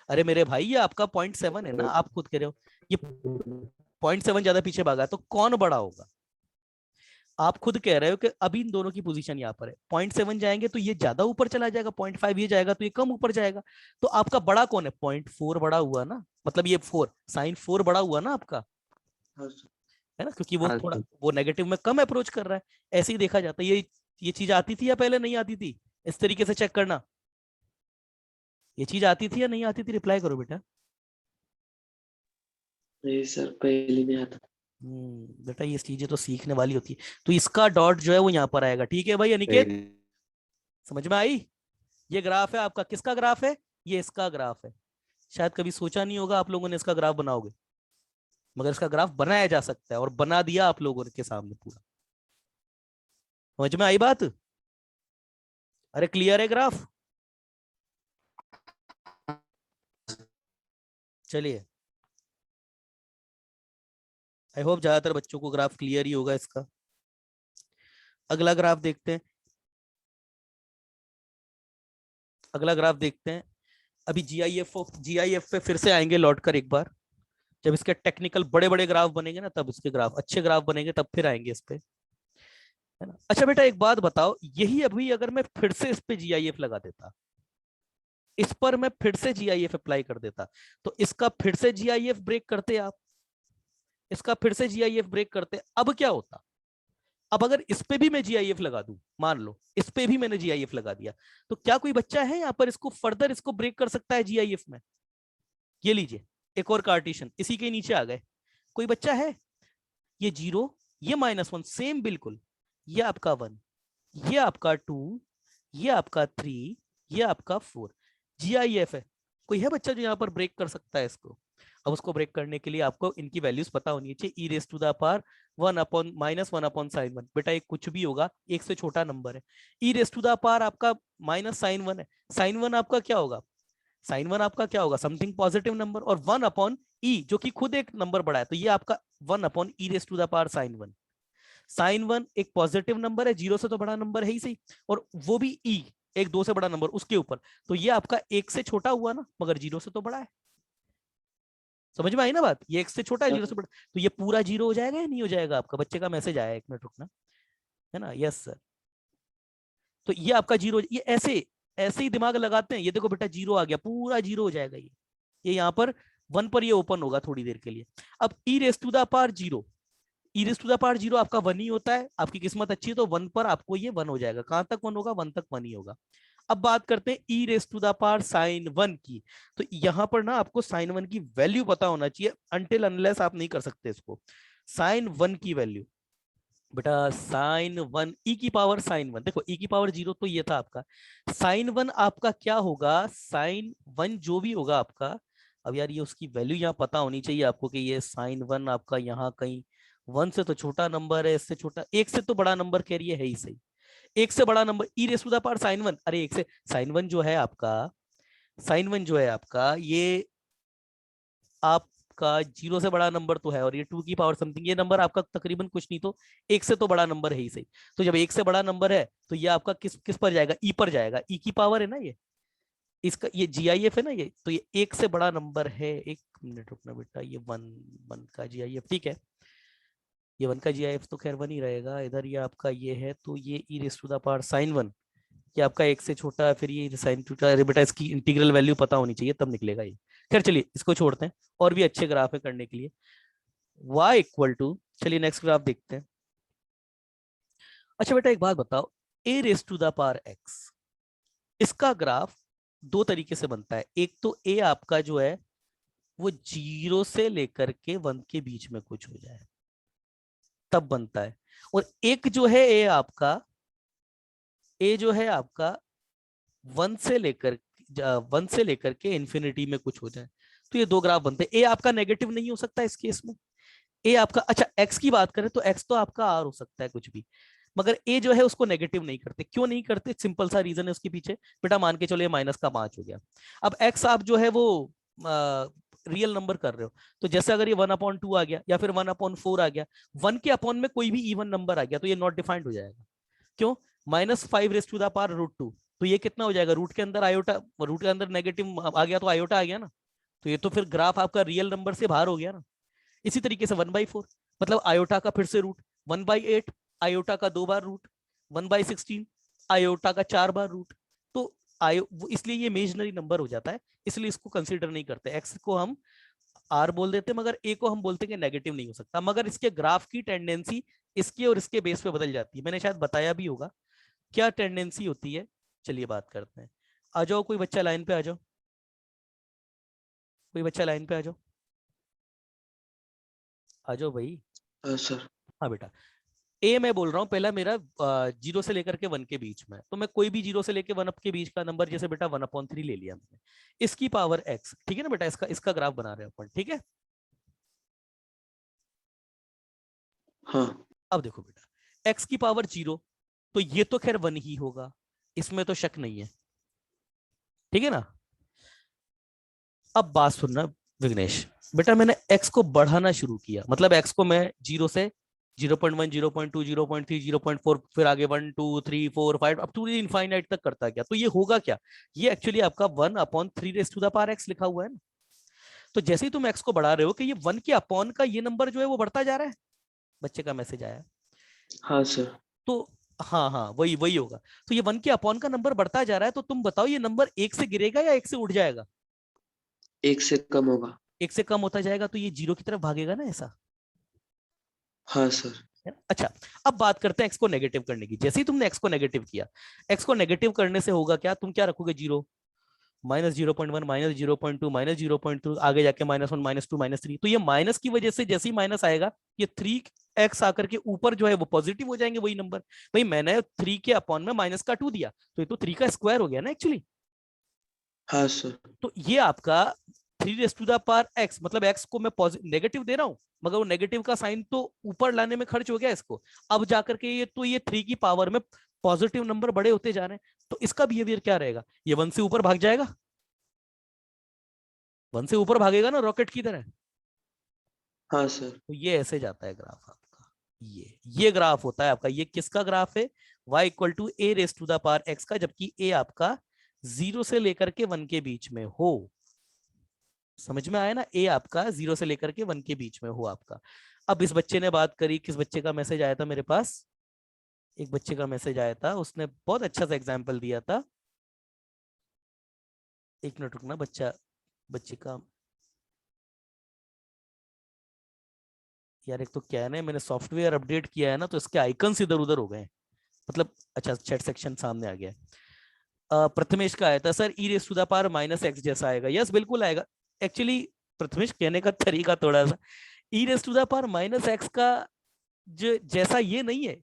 अरे मेरे भाई ये आपका 0.7 है ना, आप खुद कह रहे हो ये 0.7 ज्यादा पीछे भागा, तो कौन बड़ा होगा? आप खुद कह रहे हो कि अभी इन दोनों की पोजीशन यहाँ पर है, 0.7 जाएंगे तो ये ज्यादा ऊपर चला जाएगा, 0.5 ये जाएगा तो ये कम ऊपर जाएगा। तो आपका बड़ा कौन है? 0.4 बड़ा हुआ ना, मतलब ये 4 साइन 4 बड़ा हुआ ना आपका, हाँ सर। है ना, क्योंकि वो हाँ थोड़ा सर। वो नेगेटिव में कम अप्रोच कर रहा है। ऐसे ही देखा जाता है। ये चीज आती थी या पहले नहीं आती थी? इस तरीके से चेक करना, ये चीज आती थी या नहीं आती थी? रिप्लाई करो बेटा। नहीं सर, पहले नहीं आता। बेटा ये चीजें तो सीखने वाली होती है। तो इसका डॉट जो है वो यहाँ पर आएगा, ठीक है भाई अनिकेत, समझ में आई? ये ग्राफ है आपका, किसका ग्राफ है? ये इसका ग्राफ है। शायद कभी सोचा नहीं होगा आप लोगों ने इसका ग्राफ बनाओगे, मगर इसका ग्राफ बनाया जा सकता है और बना दिया आप लोगों के सामने पूरा। समझ में आई बात? अरे क्लियर है ग्राफ? चलिए, आई होप ज्यादातर बच्चों को ग्राफ क्लियर ही होगा इसका। अगला ग्राफ देखते हैं, अगला ग्राफ देखते हैं। अभी जीआईएफ पे फिर से आएंगे लौट कर एक बार, जब इसके टेक्निकल बड़े बड़े ग्राफ बनेंगे ना, तब इसके ग्राफ अच्छे ग्राफ बनेंगे, तब फिर आएंगे इस पे, है ना। अच्छा बेटा एक बात बताओ, यही अभी अगर मैं फिर से इस पे जीआईएफ लगा देता, इस पर मैं फिर से जीआईएफ अप्लाई कर देता, तो इसका फिर से जीआईएफ ब्रेक करते आप, इसका फिर से जीआईएफ ब्रेक करते, अब क्या होता? अब अगर इस पे भी मैं जीआईएफ लगा दूं, मान लो इस पे भी मैंने जीआईएफ लगा दिया, तो क्या कोई बच्चा है यहाँ पर इसको फर्दर इसको ब्रेक कर सकता है जीआईएफ में? ये लीजिए एक और कार्टेशियन इसी के नीचे आ गए, कोई बच्चा है? ये 0, ये -1 सेम बिल्कुल, ये आपका 1, ये आपका 2, ये आपका 3, ये आपका 4, जीआईएफ है। कोई है बच्चा जो यहाँ पर ब्रेक कर सकता है इसको? अब उसको ब्रेक करने के लिए आपको इनकी वैल्यूज पता होनी चाहिए। e⁻1/-1/sin1, बेटा ये कुछ भी होगा, एक से छोटा नंबर है। e⁻ आपका -sin1 है, sin1 आपका क्या होगा? sin1 आपका क्या होगा? समथिंग पॉजिटिव नंबर, और 1/e जो कि खुद एक नंबर बड़ा है, तो ये आपका 1/e⁻sin1। sin1 एक पॉजिटिव नंबर है, 0 से तो बड़ा नंबर है ही सही, और वो भी e एक 2 से बड़ा नंबर उसके ऊपर, तो ये आपका 1 से छोटा हुआ ना, मगर 0 से तो बड़ा है। समझ में आई ना बात? ये 1 से छोटा है, 0 से बड़ा, तो ये पूरा 0 हो जाएगा या नहीं हो जाएगा? आपका बच्चे का मैसेज आया, 1 मिनट रुकना, है ना। यस सर, तो ये आपका 0, ये ऐसे ऐसे ही दिमाग लगाते हैं। ये देखो बेटा 0 आ गया, पूरा 0 हो जाएगा ये यहाँ पर 1 पर ये ओपन होगा थोड़ी देर के लिए। अब e⁻0, e⁻0 आपका 1 ही होता है, आपकी किस्मत अच्छी है तो 1 पर आपको ये 1 हो जाएगा। कहां तक 1 होगा? 1 तक 1 ही होगा। अब बात करते हैं e⁻sin1 की, तो यहां पर ना आपको sin1 की वैल्यू पता होना चाहिए, अनटिल अनलेस आप नहीं कर सकते इसको। sin1 की वैल्यू बेटा, sin1 e⁻sin1, देखो e⁻0 तो ये था आपका, sin1 आपका क्या होगा? sin1 जो भी होगा आपका, अब यार ये उसकी वैल्यू यहाँ पता होनी चाहिए आपको कि ये sin1 आपका यहाँ कहीं 1 से तो छोटा नंबर है, इससे छोटा, 1 से तो बड़ा नंबर कह रही है ही सही, 1 से बड़ा नंबर e⁻sin1, अरे 1 से sin1 जो है आपका, sin1 जो है आपका ये आपका 0 से बड़ा नंबर तो है, और ये 2 की पावर समथिंग, ये नंबर आपका तकरीबन कुछ नहीं तो 1 से तो बड़ा नंबर है ही सही। तो जब 1 से बड़ा नंबर है तो ये आपका किस किस पर जाएगा? ई पर जाएगा, ई की पावर है ना ये, इसका ये जीआईएफ है ना ये, तो ये 1 से बड़ा नंबर है। 1 मिनट रुकना बेटा, ये 1 का जीआईएफ, ठीक है, ये 1 का जीआईएफ तो खैर 1 ही रहेगा। इधर ये आपका ये है, तो ये e⁻sin1 ये आपका 1 से छोटा है, फिर ये sin2 का, अरे बेटा इसकी इंटीग्रल वैल्यू पता होनी चाहिए तब निकलेगा ये। खैर चलिए इसको छोड़ते हैं, और भी अच्छे ग्राफ है करने के लिए। y चलिए नेक्स्ट ग्राफ देखते हैं। अच्छा बेटा एक बात बताओ, a⁻x इसका ग्राफ 2 तरीके से बनता है। एक तो a आपका जो है वो 0 से लेकर के 1 के बीच में कुछ हो जाए तब बनता है, और एक जो है a जो है आपका 1 से लेकर के इंफिनिटी में कुछ हो जाए, तो ये 2 ग्राफ बनते हैं। ए आपका नेगेटिव नहीं हो सकता इस केस में, ए आपका, अच्छा एक्स की बात करें तो एक्स तो आपका आर हो सकता है कुछ भी, मगर ए जो है उसको नेगेटिव नहीं करते। क्यों नहीं करते? सिंपल सा रीजन है उसके पीछे, बेटा मान के चलो ये -5 हो गया, अब एक्स आप जो है वो रियल नंबर कर रहे हो, तो जैसे अगर ये 1/2 आ गया या फिर 1/4 आ गया, 1 के अपॉन में कोई भी इवन नंबर आ गया तो ये नॉट डिफाइंड हो जाएगा। क्यों? -5 √2, तो ये कितना हो जाएगा, रूट के अंदर आयोटा, रूट के अंदर नेगेटिव आ गया तो आयोटा आ गया ना, तो ये तो फिर ग्राफ आपका रियल नंबर से बाहर हो गया ना। इसी तरीके से 1/4 मतलब आयोटा का फिर से रूट, 1/8 आयोटा का 2 बार रूट, 1/16 आयोटा का 4 बार रूट। तो इसलिए ये इमेजिनरी नंबर हो जाता है, इसलिए इसको कंसीडर नहीं करते। एक्स को हम आर बोल देते, मगर ए को हम बोलते हैं कि नेगेटिव नहीं हो सकता, मगर इसके ग्राफ की टेंडेंसी इसके और इसके बेस पे बदल जाती है। मैंने शायद बताया भी होगा क्या टेंडेंसी होती है। चलिए बात करते हैं। आ जाओ कोई बच्चा लाइन पे आ जाओ, कोई बच्चा लाइन पे आ जाओ, आ जाओ भाई। हाँ सर। हाँ बेटा, ए मैं बोल रहा हूँ पहला मेरा 0 से लेकर के 1 के बीच में, तो मैं कोई भी 0 से लेकर 1 अप के बीच का नंबर, जैसे बेटा 1/3 ले लिया मैंने, इसकी पावर x, ठीक है ना बेटा, इसका इसका ग्राफ बना रहे हैं अपन, ठीक है। हाँ अब देखो बेटा, x की पावर 0, तो ये तो खैर 1 ही होगा, इसमें तो शक नहीं है, ठीक है ना। अब बात सुनना विघ्नेश, बेटा मैंने x को बढ़ाना शुरू किया, मतलब x को मैं 0 से 0.1 0.2 0.3 0.4 फिर आगे 1 2 3 4 5 अब टू इनफाइनाइट तक करता गया, तो ये होगा क्या, ये एक्चुअली आपका 1/3 लिखा हुआ है ना। तो जैसे ही तुम x को बढ़ा रहे हो कि ये 1 के अपॉन का ये नंबर जो है वो बढ़ता जा रहा है, बच्चे का मैसेज आया। हाँ सर। तो हाँ हाँ वही वही होगा। तो ये 1 के अपॉन का नंबर बढ़ता जा रहा है, तो तुम बताओ ये नंबर 1 से गिरेगा या 1 से उठ जाएगा। 1 से कम होगा। 1 से कम होता जाएगा, तो ये 0 की तरफ भागेगा ना, ऐसा हाँ सर। है ना? अच्छा, अब बात करते हैं एक्स को नेगेटिव करने की। जैसे ही तुमने एक्स को नेगेटिव किया, एक्स को नेगेटिव करने से होगा क्या, तुम क्या रखोगे, 0 -0.1 -0.2 -0.2 आगे जाके -1 -2 -3। तो ये माइनस की वजह से जैसे ही माइनस आएगा, ये 3x आकर के ऊपर जो है वो पॉजिटिव हो जाएंगे वही नंबर। भाई मैंने 3 के अपॉन में -2 दिया, तो ये तो 3 का स्क्वायर हो गया ना एक्चुअली। हाँ सर। तो ये आपका 3 x, मतलब x को मैं नेगेटिव दे रहा हूं, मगर वो नेगेटिव का साइन तो ऊपर लाने में खर्च हो गया इसको। अब जाकर के ये तो ये 3 की पावर में पॉजिटिव नंबर बड़े होते जा रहे हैं, तो इसका बिहेवियर क्या रहेगा, ये 1 से ऊपर भाग जाएगा, 1 से ऊपर भागेगा ना रॉकेट की तरह। हाँ सर। तो ये ऐसे जाता है ग्राफ आपका, ये ग्राफ होता है आपका। ये किसका ग्राफ है, y equal to a raise to the power x का, जबकि a आपका 0 से लेकर के 1 के बीच में हो। समझ में आया ना, ए आपका 0 से लेकर के 1 के बीच में हो आपका। अब इस बच्चे ने बात करी, किस बच्चे का मैसेज आया था मेरे पास, एक बच्चे का मैसेज आया था, उसने बहुत अच्छा सा एग्जाम्पल दिया था। एक मिनट रुकना, बच्चे का यार, एक तो क्या है ना, मैंने सॉफ्टवेयर अपडेट किया है ना, तो इसके आइकन्स इधर उधर हो गए, मतलब अच्छा चैट सेक्शन सामने आ गया। प्रथमेश का आया था, sir e raise to the power -x जैसा आएगा। यस बिल्कुल आएगा। एक्चुअली प्रथमेश कहने का तरीका थोड़ा सा, e raise to the power -x का जो जैसा ये नहीं है,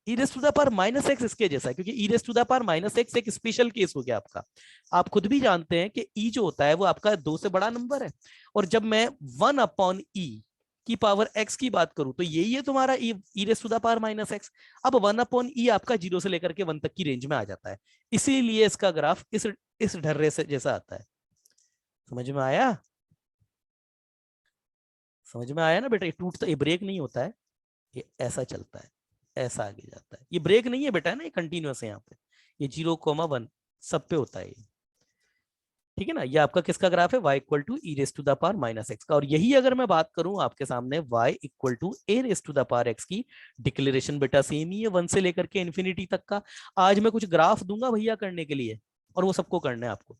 e raise to the power -x इसके जैसा है, क्योंकि e raise to the power -x एक स्पेशल केस हो गया आपका। आप खुद भी जानते हैं कि ई जो होता है वो आपका 2 से बड़ा नंबर है, और जब मैं 1/e की पावर x की बात करूं, तो यही है तुम्हारा e raise to the power -x। अब 1/e आपका 0 से लेकर के 1 तक की रेंज में आ जाता है, इसीलिए इसका ग्राफ इस ढर्रे से जैसा आता है। समझ में आया, समझ में आया ना बेटा, ये टूटता, ये ब्रेक नहीं होता है, ये ऐसा चलता है, ऐसा आगे जाता है। ये ब्रेक नहीं है बेटा, है ना, ये कंटिन्यूअस है यहाँ पे, ये 0,1 सब पे होता है ये, ठीक है ना। ये आपका किसका ग्राफ है, y equal to e raise to the power -x का। और यही अगर मैं बात करूं आपके सामने y equal to a raise to the power x की, डिक्लेरेशन बेटा सेम ही है 1 से लेकर के इन्फिनिटी तक का। आज मैं कुछ ग्राफ दूंगा भैया करने के लिए, और वो सबको करना है आपको,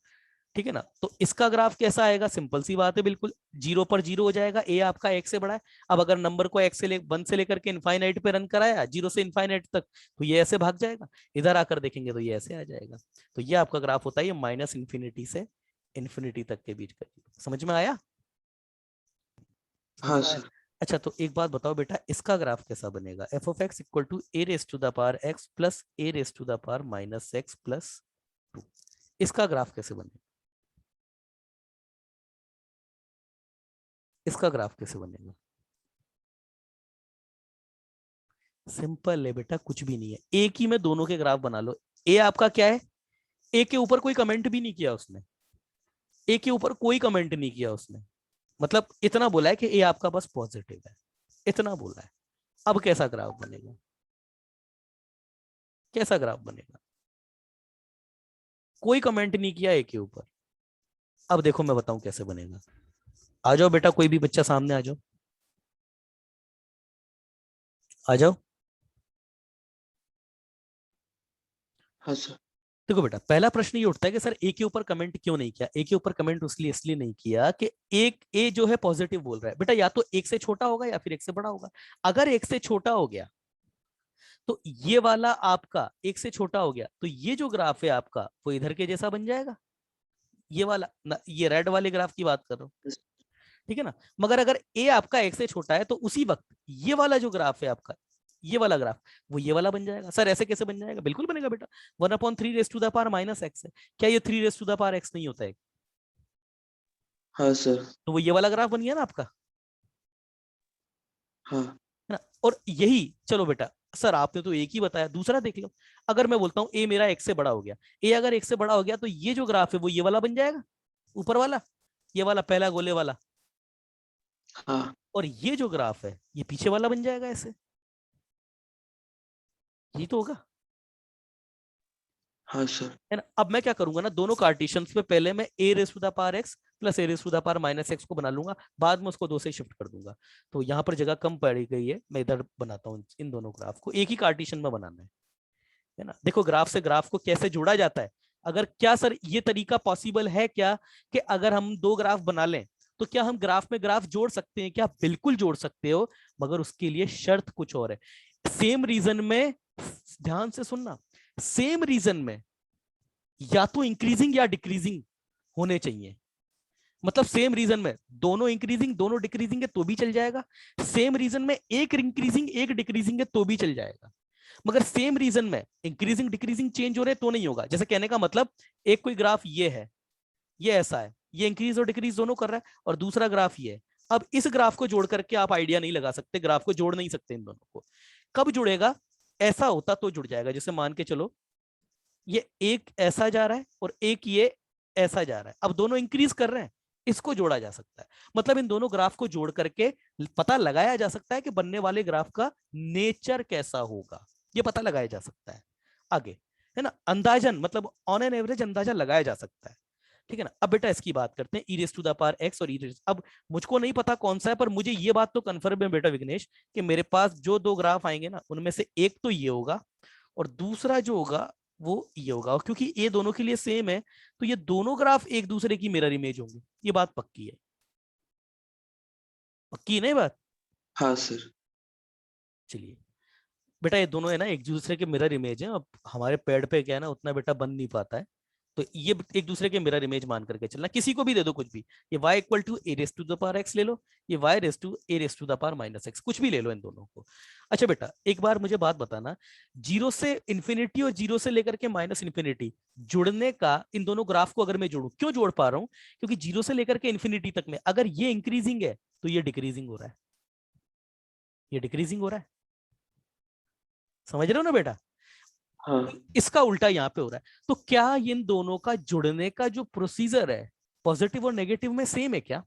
ठीक है ना। तो इसका ग्राफ कैसा आएगा, सिंपल सी बात है, बिल्कुल 0 पर 0 हो जाएगा, ए आपका x से बड़ा है। अब अगर नंबर को x से 1 से लेकर के इनफाइनाइट पे रन कराया 0 से इनफाइनाइट तक, तो ये ऐसे भाग जाएगा। इधर आकर देखेंगे तो ये ऐसे आ जाएगा। तो ये आपका ग्राफ होता है, ये -इन्फिनिटी से इन्फिनिटी तक के बीच का। समझ में आया, समझ हाँ में आया। सर। अच्छा तो एक बात बताओ बेटा, इसका ग्राफ कैसा बनेगा, f of x equal to a raise to the power x plus a raise to the power -x plus 2, इसका ग्राफ कैसे बनेगा, इसका ग्राफ कैसे बनेगा। सिंपल है बेटा, कुछ भी नहीं है, एक ही में दोनों के ग्राफ बना लो। ए आपका क्या है, ए के ऊपर कोई कमेंट भी नहीं किया उसने, ए के ऊपर कोई कमेंट नहीं किया उसने, मतलब इतना बोला है कि ए आपका बस पॉजिटिव है, इतना बोला है। अब कैसा ग्राफ बनेगा, कैसा ग्राफ बनेगा, कोई कमेंट नहीं किया ए के ऊपर। अब देखो मैं बताऊं कैसे बनेगा। आ जाओ बेटा, कोई भी बच्चा सामने आ जाओ, आ जाओ। हाँ सर। देखो बेटा, पहला प्रश्न ये उठता है कि सर ए के ऊपर कमेंट क्यों नहीं किया। ए के ऊपर कमेंट इसलिए नहीं किया कि एक ए जो है पॉजिटिव बोल रहा है। बेटा या तो एक से छोटा होगा या फिर एक से बड़ा होगा। अगर एक से छोटा हो गया तो ये वाला आपका एक से छोटा हो गया तो ये जो ग्राफ है आपका वो इधर के जैसा बन जाएगा। ये वाला ना, ये रेड वाले ग्राफ की बात कर रहा हूं, ठीक है ना। मगर अगर ए आपका एक से छोटा है तो उसी वक्त ये वाला जो ग्राफ है आपका, ये वाला ग्राफ, वो ये वाला बन जाएगा। सर ऐसे कैसे बन जाएगा? बिल्कुल बनेगा बेटा, 1/3 है। क्या ये 3 नहीं होता है? हाँ सर। तो वो ये वाला ग्राफ बन गया ना आपका, हाँ। है ना। और यही, चलो बेटा सर आपने तो एक ही बताया, दूसरा देख लो। अगर मैं बोलता हूं ए मेरा एक से बड़ा हो गया, ए अगर एक से बड़ा हो गया तो ये जो ग्राफ है वो ये वाला बन जाएगा, ऊपर वाला, ये वाला पहला गोले वाला। हाँ। और ये जो ग्राफ है ये पीछे वाला बन जाएगा ऐसे। यही तो होगा, हाँ सर। है ना। अब मैं क्या करूंगा ना, दोनों कार्टेशियंस में पहले मैं a raise to the power x plus a raise to the power minus x को बना लूंगा, बाद में उसको 2 से शिफ्ट कर दूंगा। तो यहाँ पर जगह कम पड़ गई है, मैं इधर बनाता हूँ। इन दोनों ग्राफ को एक ही कार्टेशियन में बनाना है ना। देखो ग्राफ से ग्राफ को कैसे जोड़ा जाता है। अगर क्या सर ये तरीका पॉसिबल है क्या कि अगर हम 2 ग्राफ बना लें तो क्या हम ग्राफ में ग्राफ जोड़ सकते हैं? क्या बिल्कुल जोड़ सकते हो, मगर उसके लिए शर्त कुछ और है। सेम रीजन में, ध्यान से सुनना, सेम रीजन में या तो इंक्रीजिंग या डिक्रीजिंग होने चाहिए। मतलब सेम रीजन में दोनों इंक्रीजिंग दोनों डिक्रीजिंग है तो भी चल जाएगा। सेम रीजन में एक इंक्रीजिंग एक डिक्रीजिंग है तो भी चल जाएगा। मगर सेम रीजन में इंक्रीजिंग डिक्रीजिंग चेंज हो रहे तो नहीं होगा। जैसे कहने का मतलब, एक कोई ग्राफ ये है, ये ऐसा है, ये इंक्रीज और डिक्रीज दोनों कर रहा है, और दूसरा ग्राफ ये है। अब इस ग्राफ को जोड़ करके आप आइडिया नहीं लगा सकते, ग्राफ को जोड़ नहीं सकते इन दोनों को। कब जुड़ेगा? ऐसा होता तो जुड़ जाएगा। जैसे मान के चलो ये एक ऐसा जा रहा है और एक ये ऐसा जा रहा है, अब दोनों इंक्रीज कर रहे हैं, इसको जोड़ा जा सकता है। मतलब इन दोनों ग्राफ को जोड़ करके पता लगाया जा सकता है कि बनने वाले ग्राफ का नेचर कैसा होगा, ये पता लगाया जा सकता है आगे, है ना। अंदाजन, मतलब ऑन एन एवरेज अंदाजा लगाया जा सकता है, ठीक है ना। अब बेटा इसकी बात करते हैं, e raise to the power x और अब मुझको नहीं पता कौन सा है, पर मुझे ये बात तो कंफर्म है बेटा विघ्नेश कि मेरे पास जो 2 ग्राफ आएंगे ना उनमें से एक तो ये होगा और दूसरा जो होगा वो ये होगा। और क्योंकि ये दोनों के लिए सेम है तो ये दोनों ग्राफ एक दूसरे की मिरर इमेज होंगे। ये बात पक्की है, पक्की नहीं बात? हाँ सर। चलिए बेटा, ये दोनों है ना एक दूसरे के मिरर इमेज है। अब हमारे पेड़ पे क्या है ना, उतना बेटा बन नहीं पाता है, तो ये एक दूसरे के मिरर इमेज मान करके चलना। किसी को भी दे दो कुछ भी, ये y equal to a raise to the power x ले लो, ये y raise to a raise to the power minus x, कुछ भी ले लो इन दोनों को। अच्छा बेटा एक बार मुझे बात बताना, 0 से इंफिनिटी और 0 से लेकर के माइनस इंफिनिटी जुड़ने का, इन दोनों ग्राफ को अगर मैं जोड़ू, क्यों जोड़ पा रहा हूं? क्योंकि 0 से लेकर के इंफिनिटी तक में अगर ये इंक्रीजिंग है तो ये डिक्रीजिंग हो रहा है, ये डिक्रीजिंग हो रहा है। समझ रहे हो ना बेटा? हाँ। इसका उल्टा यहाँ पे हो रहा है। तो क्या इन दोनों का जुड़ने का जो प्रोसीजर है पॉजिटिव और नेगेटिव में सेम है क्या?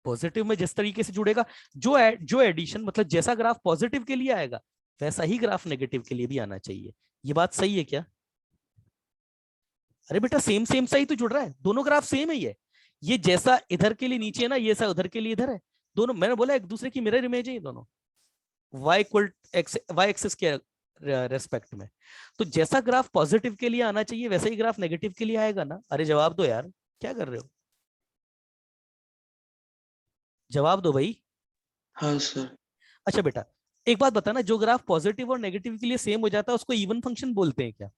पॉजिटिव में जिस तरीके से जुड़ेगा, जो एडिशन, मतलब जैसा ग्राफ पॉजिटिव के लिए आएगा वैसा ही ग्राफ नेगेटिव के लिए भी आना चाहिए। ये बात सही है क्या? अरे बेटा सेम सेम सा ही तो जुड़ रहा है, दोनों ग्राफ सेम है। ये जैसा इधर के लिए नीचे है ना, ये ऐसा उधर के लिए इधर है। दोनों, मैंने बोला एक दूसरे की मिरर इमेज है ये दोनों, y equal x, y axis के रेस्पेक्ट में। तो जैसा ग्राफ पॉजिटिव के लिए आना चाहिए वैसा ही ग्राफ नेगेटिव के लिए आएगा ना। अरे जवाब दो यार, क्या कर रहे हो? जवाब दो भाई। हाँ सर। अच्छा बेटा एक बात बताना, जो ग्राफ पॉजिटिव और नेगेटिव के लिए सेम हो जाता है उसको इवन फंक्शन बोलते हैं क्या?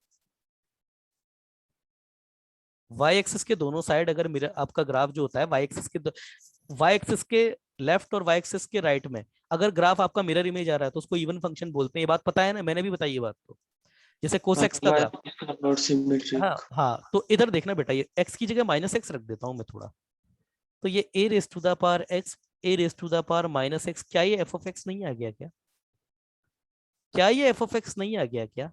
वाई एक्सिस के दोनों साइड अगर मेरा आपका ग्राफ जो होता है वाई एक्सिस के लेफ्ट और वाई एक्सिस के राइट में अगर ग्राफ आपका मिरर इमेज आ रहा है तो उसको इवन फंक्शन बोलते हैं। ये बात पता है ना, मैंने भी बताई ये बात। तो जैसे कोसेक्स का ग्राफ, नॉट सिमेट्रिक। हाँ हाँ, तो इधर देखना बेटा, ये x की जगह माइनस एक्स रख देता हूं मैं थोड़ा। तो ये a raise to the power x, a raise to the power minus x, क्या ये f ऑफ x नहीं आ गया क्या? क्या ये f ऑफ x नहीं आ गया क्या?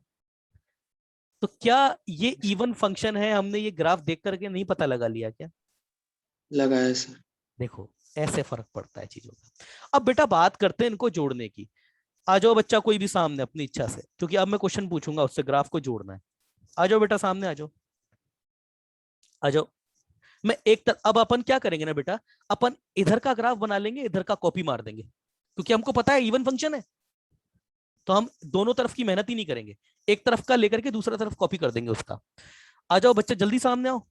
तो क्या ये इवन फंक्शन है? हमने ये ग्राफ देख करके नहीं पता लगा लिया क्या? लगाया सर। देखो ऐसे फर्क पड़ता है चीजों का। अब बेटा बात करते हैं इनको जोड़ने की। आ जाओ बच्चा कोई भी सामने अपनी इच्छा से, क्योंकि अब मैं क्वेश्चन पूछूंगा उससे ग्राफ को जोड़ना है। आ जाओ बेटा, सामने आ जाओ, आ जाओ। मैं अब अपन क्या करेंगे ना बेटा, अपन इधर का ग्राफ बना लेंगे, इधर का कॉपी मार देंगे, क्योंकि हमको पता है इवन फंक्शन है, तो हम दोनों तरफ की मेहनत ही नहीं करेंगे, एक तरफ का लेकर के दूसरा तरफ कॉपी कर देंगे उसका। आ जाओ बच्चे, जल्दी सामने आओ,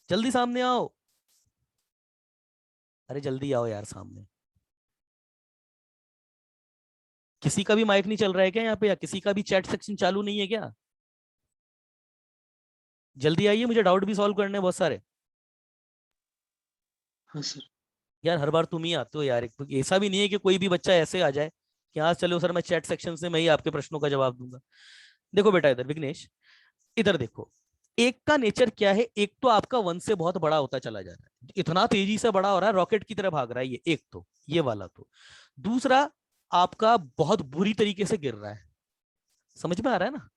जल्दी सामने आओ, अरे जल्दी आओ यार सामने। किसी का भी माइक नहीं चल रहा है क्या यहाँ पे, या किसी का भी चैट सेक्शन चालू नहीं है क्या? जल्दी आइए, मुझे डाउट भी सॉल्व करने हैं बहुत सारे। हाँ सर। यार हर बार तुम ही आते हो यार, ऐसा भी नहीं है कि कोई भी बच्चा ऐसे आ जाए कि हाँ चलो सर मैं चैट सेक्शन से मैं ही आपके प्रश्नों का जवाब दूंगा। देखो बेटा इधर विघ्नेश, इधर देखो, एक का नेचर क्या है, एक तो आपका वन से बहुत बड़ा होता चला जा रहा है, इतना तेजी से बड़ा हो रहा है, रॉकेट की तरह भाग रहा है ये, एक तो ये वाला, तो दूसरा आपका बहुत बुरी तरीके से गिर रहा है, समझ में आ रहा है ना?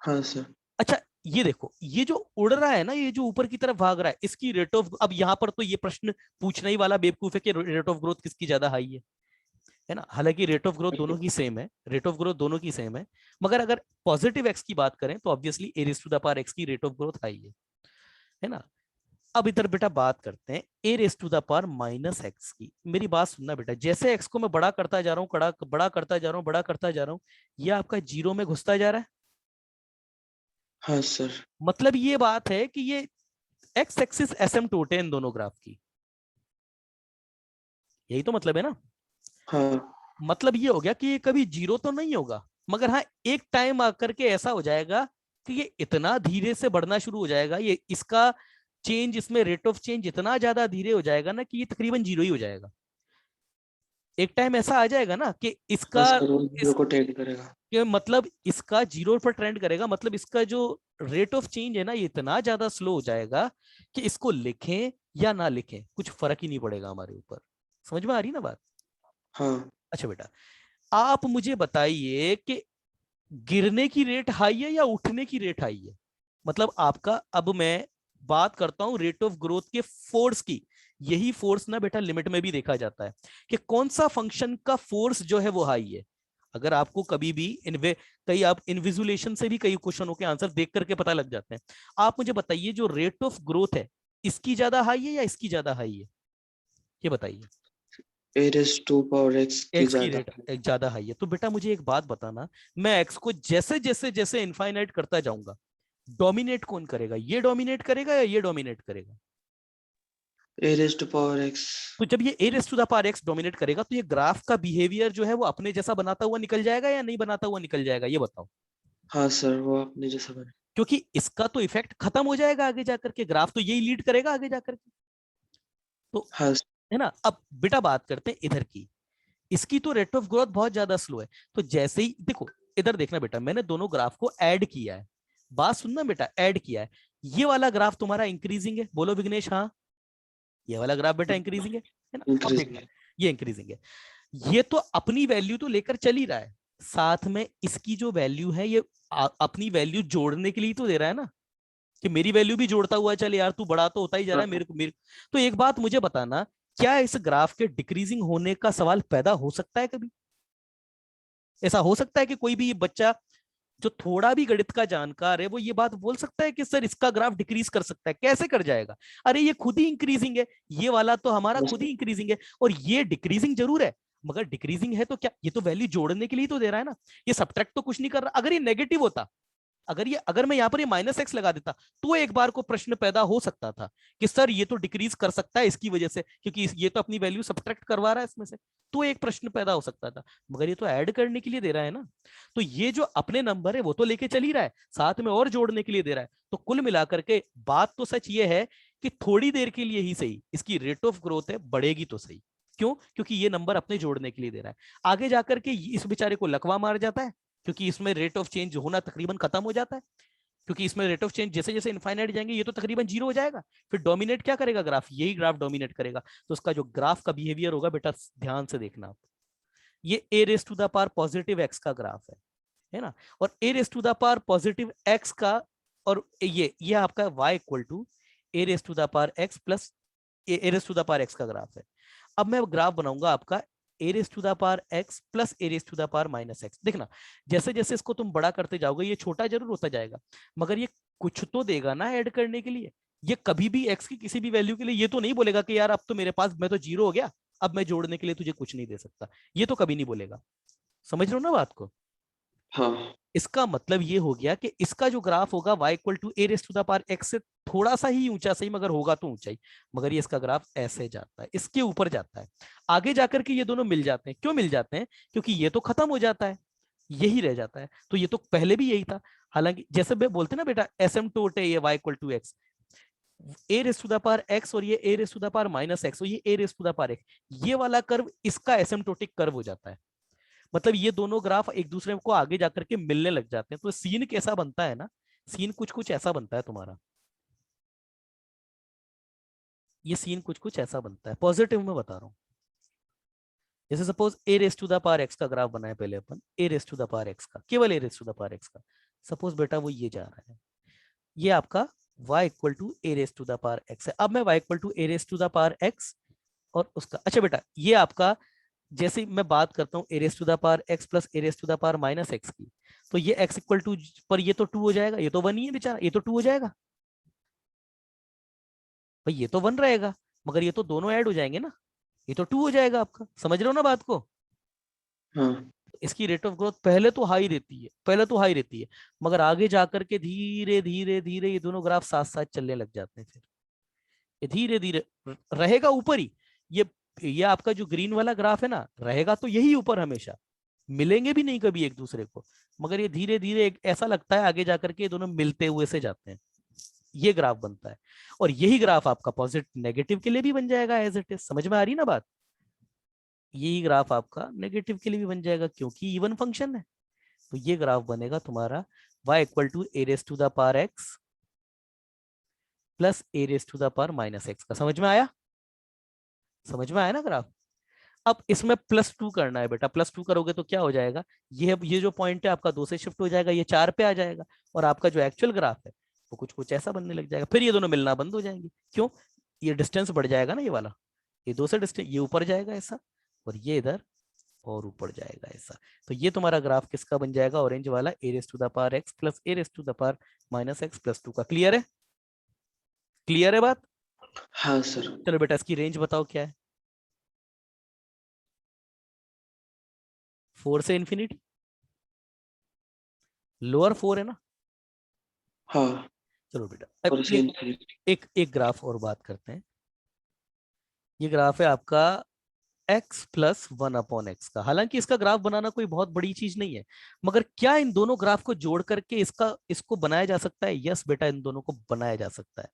हाँ सर। अच्छा ये देखो, ये जो उड़ रहा है ना, ये जो ऊपर की तरफ भाग रहा है, इसकी रेट ऑफ, अब यहाँ पर तो ये प्रश्न पूछने ही वाला बेवकूफ है कि रेट ऑफ ग्रोथ किसकी ज्यादा हाई है ना? हालांकि रेट ऑफ ग्रोथ दोनों की सेम है, रेट ऑफ ग्रोथ दोनों की सेम है, मगर अगर पॉजिटिव एक्स की बात करें तो obviously a raise to the power x की रेट ऑफ ग्रोथ हाई है ना? अब इधर बेटा बात करते हैं a raise to the power minus x की। मेरी बात सुनना बेटा, जैसे एक्स को मैं बड़ा करता जा रहा हूँ, बड़ा करता जा रहा हूँ, बड़ा करता जा रहा हूँ, ये आपका जीरो में घुसता जा रहा है। हाँ सर। मतलब ये बात है कि ये एक्स एक्सिस एसिम्प्टोट है इन दोनों ग्राफ की, यही तो मतलब है ना? हाँ मतलब ये हो गया कि ये कभी जीरो तो नहीं होगा, मगर हाँ एक टाइम आकर के ऐसा हो जाएगा कि ये इतना धीरे से बढ़ना शुरू हो जाएगा, ये इसका चेंज, इसमें रेट ऑफ चेंज इतना ज्यादा धीरे हो जाएगा ना कि ये तकरीबन जीरो ही हो जाएगा। एक टाइम ऐसा आ जाएगा ना कि इसका, हाँ सर, वो जीरो इस को टेंड करेगा। कि मतलब इसका जीरो पर ट्रेंड करेगा, मतलब इसका जो रेट ऑफ चेंज है ना, ये इतना ज्यादा स्लो हो जाएगा कि इसको लिखें या ना लिखें कुछ फर्क ही नहीं पड़ेगा हमारे ऊपर। समझ में आ रही ना बात? हाँ अच्छा बेटा, आप मुझे बताइए कि गिरने की रेट हाई है या उठने की रेट हाई है? मतलब आपका, अब मैं बात करता हूं रेट ऑफ ग्रोथ के फोर्स की, यही फोर्स ना बेटा लिमिट में भी देखा जाता है कि कौन सा फंक्शन का फोर्स जो है वो हाई है। अगर आपको कभी भी कई आप इनविजुलेशन से भी कई क्वेश्चनों के आंसर देख करके पता लग जाते हैं। आप मुझे बताइए जो रेट ऑफ ग्रोथ है, इसकी ज्यादा हाई है या इसकी ज्यादा हाई है, ये बताइए। ए रेज टू पावर एक्स की एक्स की ज्यादा रेट है। ज्यादा हाई है, तो बेटा मुझे एक बात बताना, मैं एक्स को जैसे जैसे जैसे इनफाइनाइट करता जाऊंगा, डोमिनेट कौन करेगा, ये डोमिनेट करेगा या ये डोमिनेट करेगा? A raise to power x. तो जब ये a raise to the power x dominate करेगा तो ये ग्राफ का बिहेवियर जो है वो अपने जैसा बनाता हुआ निकल जाएगा या नहीं बनाता हुआ निकल जाएगा, ये बताओ। हाँ सर, वो अपने जैसा बने। क्योंकि इसका तो इफेक्ट खत्म हो जाएगा आगे जाकर के, ग्राफ तो यही लीड करेगा आगे जाकर के, तो हाँ है ना? अब बेटा बात करते हैं इधर की, इसकी तो रेट ऑफ ग्रोथ बहुत ज्यादा स्लो है, तो जैसे ही देखो इधर देखना बेटा, मैंने दोनों ग्राफ को ऐड किया है, बात सुनना बेटा, ऐड किया है, ये वाला ग्राफ तुम्हारा इंक्रीजिंग है, बोलो विघ्नेश हाँ, ये वाला ग्राफ बेटा इंक्रीजिंग है ना? अब इंक्रीज। देखना ये इंक्रीजिंग है, ये तो अपनी वैल्यू तो लेकर चल ही रहा है, साथ में इसकी जो वैल्यू है ये अपनी वैल्यू जोड़ने के लिए तो दे रहा है ना, कि मेरी वैल्यू भी जोड़ता हुआ चल यार, तू बड़ा तो होता ही जा रहा है मेरे तो एक बात मुझे बताना, क्या इस ग्राफ के डिक्रीजिंग होने का सवाल पैदा हो सकता है कभी? ऐसा हो सकता है कि कोई भी बच्चा जो थोड़ा भी गणित का जानकार है वो ये बात बोल सकता है कि सर इसका ग्राफ डिक्रीज कर सकता है, कैसे कर जाएगा? अरे ये खुद ही इंक्रीजिंग है, ये वाला तो हमारा खुद ही इंक्रीजिंग है, और ये डिक्रीजिंग जरूर है, मगर डिक्रीजिंग है तो क्या, ये तो वैल्यू जोड़ने के लिए तो दे रहा है ना, ये सब्ट्रैक्ट तो कुछ नहीं कर रहा। अगर ये नेगेटिव होता, अगर मैं यहाँ पर ये माइनस एक्स लगा देता, तो एक बार को प्रश्न पैदा हो सकता था कि सर ये तो डिक्रीज कर सकता है इसकी वजह से, क्योंकि ये तो अपनी वैल्यू सब्ट्रैक्ट करवा रहा है इसमें से, तो एक प्रश्न पैदा हो सकता था, मगर ये तो ऐड करने के लिए दे रहा है ना, तो ये जो अपने नंबर है वो तो लेके चल ही रहा है, साथ में और जोड़ने के लिए दे रहा है, तो कुल मिलाकर के बात तो सच ये है कि थोड़ी देर के लिए ही सही इसकी रेट ऑफ ग्रोथ है बढ़ेगी तो सही। क्यों? क्योंकि ये नंबर अपने जोड़ने के लिए दे रहा है, आगे जाकर के इस बेचारे को लकवा मार जाता है, क्योंकि इसमें रेट ऑफ चेंज होना तकरीबन खत्म हो जाता है, क्योंकि इसमें रेट ऑफ चेंज जैसे जैसे इनफाइनाइट जाएंगे ये तो तकरीबन जीरो हो जाएगा, फिर डोमिनेट क्या करेगा ग्राफ, यही ग्राफ डोमिनेट करेगा, तो उसका जो ग्राफ का बिहेवियर होगा बेटा ध्यान से देखना आप, ये a raise to the power positive x का ग्राफ है ना, और a raise to the power positive x का, और ये आपका y equal to a raise to the power x plus a raise to the power x का graph है। अब मैं ग्राफ बनाऊंगा आपका a raise to the power x plus a raise to the power minus x। देखना जैसे जैसे इसको तुम बड़ा करते जाओगे ये छोटा जरूर होता जाएगा, मगर ये कुछ तो देगा ना ऐड करने के लिए। ये कभी भी x की किसी भी वैल्यू के लिए ये तो नहीं बोलेगा कि यार अब तो मेरे पास, मैं तो 0 हो गया, अब मैं जोड़ने के लिए तुझे कुछ नहीं दे सकता, ये तो कभी नहीं बोलेगा। समझ रहे हो ना बात को? हाँ इसका मतलब ये हो गया कि इसका जो ग्राफ होगा y equal to a raise to the power x से थोड़ा सा ही ऊंचा, सही मगर होगा तो ऊंचाई, मगर ये इसका ग्राफ ऐसे जाता है, इसके ऊपर जाता है। आगे जाकर के ये दोनों मिल जाते हैं। क्यों मिल जाते हैं? क्योंकि ये तो खत्म हो जाता है, यही रह जाता है। तो ये तो पहले भी यही था। हालांकि जैसे बोलते ना बेटा एसिम्प्टोट है ये y equal to x, a raise to the power x और ये a raise to the power minus x और ये a raise to the power x, ये वाला कर्व इसका एसिम्प्टोटिक कर्व हो जाता है। मतलब ये दोनों ग्राफ एक दूसरे को आगे जाकर के मिलने लग जाते हैं। तो सीन कैसा बनता है ना, सीन कुछ कुछ ऐसा बनता है तुम्हारा, ये सीन कुछ कुछ ऐसा बनता है। पॉजिटिव में बता रहा हूं। जैसे suppose a raise to the power x का ग्राफ बनाया पहले अपन, a raise to the power x का, केवल a raise to the power x का। सपोज बेटा वो ये जा रहा है, ये आपका y equal to a raise to the power x है। अब मैं y equal to a raise to the power x और उसका, अच्छा बेटा ये आपका, जैसे मैं बात करता हूँ a raise to the power x plus a raise to the power minus x की, तो ये x इक्वल टू पर ये तो 2 हो जाएगा, ये तो 1 ही है बेचारा, ये तो 2 हो जाएगा भाई, ये तो 1 रहेगा, मगर ये तो दोनों ऐड हो जाएंगे ना, ये तो 2 हो जाएगा आपका। समझ रहे हो ना बात को? हाँ इसकी रेट ऑफ ग्रोथ पहले तो हाई रहती है, पहले तो हाई रहती है, मगर आगे जाकर के धीरे धीरे धीरे ये दोनों ग्राफ साथ साथ चलने लग जाते हैं। फिर ये धीरे धीरे रहेगा ऊपर ही। ये आपका जो ग्रीन वाला ग्राफ है ना, रहेगा तो यही ऊपर हमेशा, मिलेंगे भी नहीं कभी एक दूसरे को, मगर ये धीरे धीरे ऐसा लगता है आगे जाकर के ये दोनों मिलते हुए से जाते हैं, ये ग्राफ बनता है। और यही ग्राफ आपका पॉजिटिव नेगेटिव के लिए भी बन जाएगा एज इट इज। समझ में आ रही ना बात? यही ग्राफ आपका नेगेटिव के लिए भी बन जाएगा क्योंकि इवन फंक्शन है। तो ये ग्राफ बनेगा तुम्हारा y equal to a raise to the power x plus a raise to the power minus x का। समझ में आया? समझ में आया ना ग्राफ? अब इसमें +2 करना है बेटा। +2 करोगे तो क्या हो जाएगा, ये जो पॉइंट है आपका 2 से शिफ्ट हो जाएगा, ये 4 पे आ जाएगा, और आपका जो एक्चुअल ग्राफ है वो कुछ कुछ ऐसा बनने लग जाएगा। फिर ये दोनों मिलना बंद हो जाएंगे। क्यों? ये डिस्टेंस बढ़ जाएगा ना, ये वाला, ये 2 से डिस्टेंस, ये ऊपर जाएगा ऐसा, और ये इधर और ऊपर जाएगा ऐसा। तो ये तुम्हारा ग्राफ किसका बन जाएगा? ऑरेंज वाला, a raise to the power x plus a raise to the power minus x plus 2 का। क्लियर है? क्लियर है बात? हाँ सर। चलो बेटा इसकी रेंज बताओ क्या है? 4 से इंफिनिटी, लोअर 4 है ना? हाँ चलो बेटा और अब सेम एक ग्राफ और बात करते हैं। ये ग्राफ है आपका x प्लस 1/x का। हालांकि इसका ग्राफ बनाना कोई बहुत बड़ी चीज नहीं है, मगर क्या इन दोनों ग्राफ को जोड़ करके इसको बनाया जा सकता है? यस बेटा, इन दोनों को बनाया जा सकता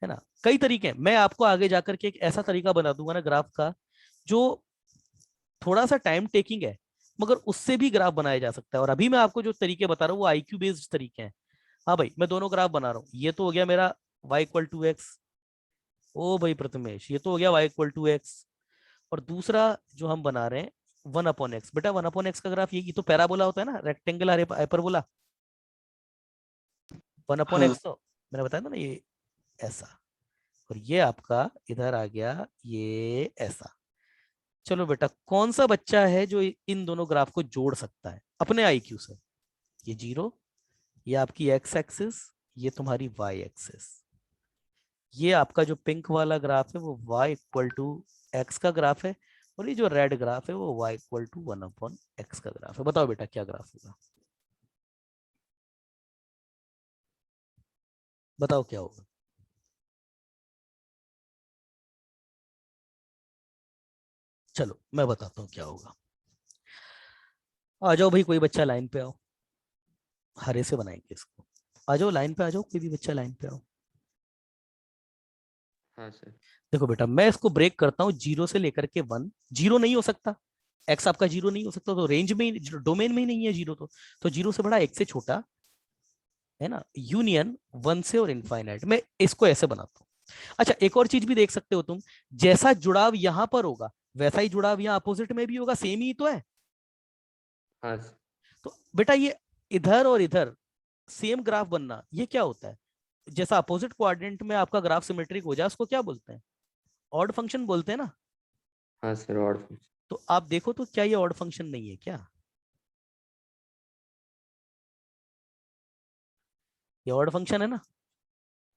है ना। कई तरीके हैं, मैं आपको आगे जाकर के एक ऐसा तरीका बना दूंगा ना ग्राफ का, जो थोड़ा सा टाइम टेकिंग है, मगर उससे भी ग्राफ बनाया जा सकता है। और अभी मैं आपको जो तरीके बता रहा हूँ वो IQ बेस्ड तरीके हैं। हाँ भाई, मैं दोनों ग्राफ बना रहा हूँ। ये तो हो गया मेरा y इक्वल टू एक्स, ओ भाई प्रथमेश, ये तो हो गया y इक्वल टू एक्स, और दूसरा जो हम बना रहे हैं 1/x। बेटा 1/x का ग्राफ ये तो पैराबोला होता है ना, रेक्टेंगल हाइपरबोला। 1/x हाँ तो मैंने बताया था ना, ये ऐसा, और ये आपका इधर आ गया ये ऐसा। चलो बेटा, कौन सा बच्चा है जो इन दोनों ग्राफ को जोड़ सकता है अपने IQ से? ये 0, ये आपकी x एक्सिस, ये तुम्हारी y एक्सिस। ये आपका जो पिंक वाला ग्राफ है वो y इक्वल टू एक्स का ग्राफ है, और ये जो रेड ग्राफ है वो y इक्वल टू 1/x का ग्राफ है। बताओ बेटा क्या ग्राफ होगा? बताओ क्या होगा? चलो मैं बताता हूँ क्या होगा। आ जाओ भाई, कोई बच्चा लाइन पे आओ, हरे से बनाएंगे इसको। आ जाओ लाइन पे, आ जाओ, कोई भी बच्चा लाइन पे आओ। हाँ सर। देखो बेटा, मैं इसको ब्रेक करता हूँ 0 से लेकर के 1। 0 नहीं हो सकता, x आपका 0 नहीं हो सकता, तो रेंज में ही, डोमेन में ही नहीं है 0, तो 0 से बड़ा, x से छोटा, है ना, यूनियन 1 से और इनफाइनाइट। मैं इसको ऐसे बनाता हूँ। अच्छा, एक और चीज भी देख सकते हो तुम, जैसा जुड़ाव यहां पर होगा वैसा ही जुड़ाव यहाँ अपोजिट में भी होगा, सेम ही तो है। हाँ सर। तो बेटा ये इधर और इधर सेम ग्राफ बनना, ये क्या होता है? जैसा अपोजिट कोऑर्डिनेट में आपका ग्राफ सिमेट्रिक हो जाए उसको क्या बोलते हैं? ऑड फंक्शन बोलते हैं ना। हाँ सर, ऑड फंक्शन। तो आप देखो तो क्या ये ऑड फंक्शन नहीं है क्या? ये ऑड फंक्शन है ना?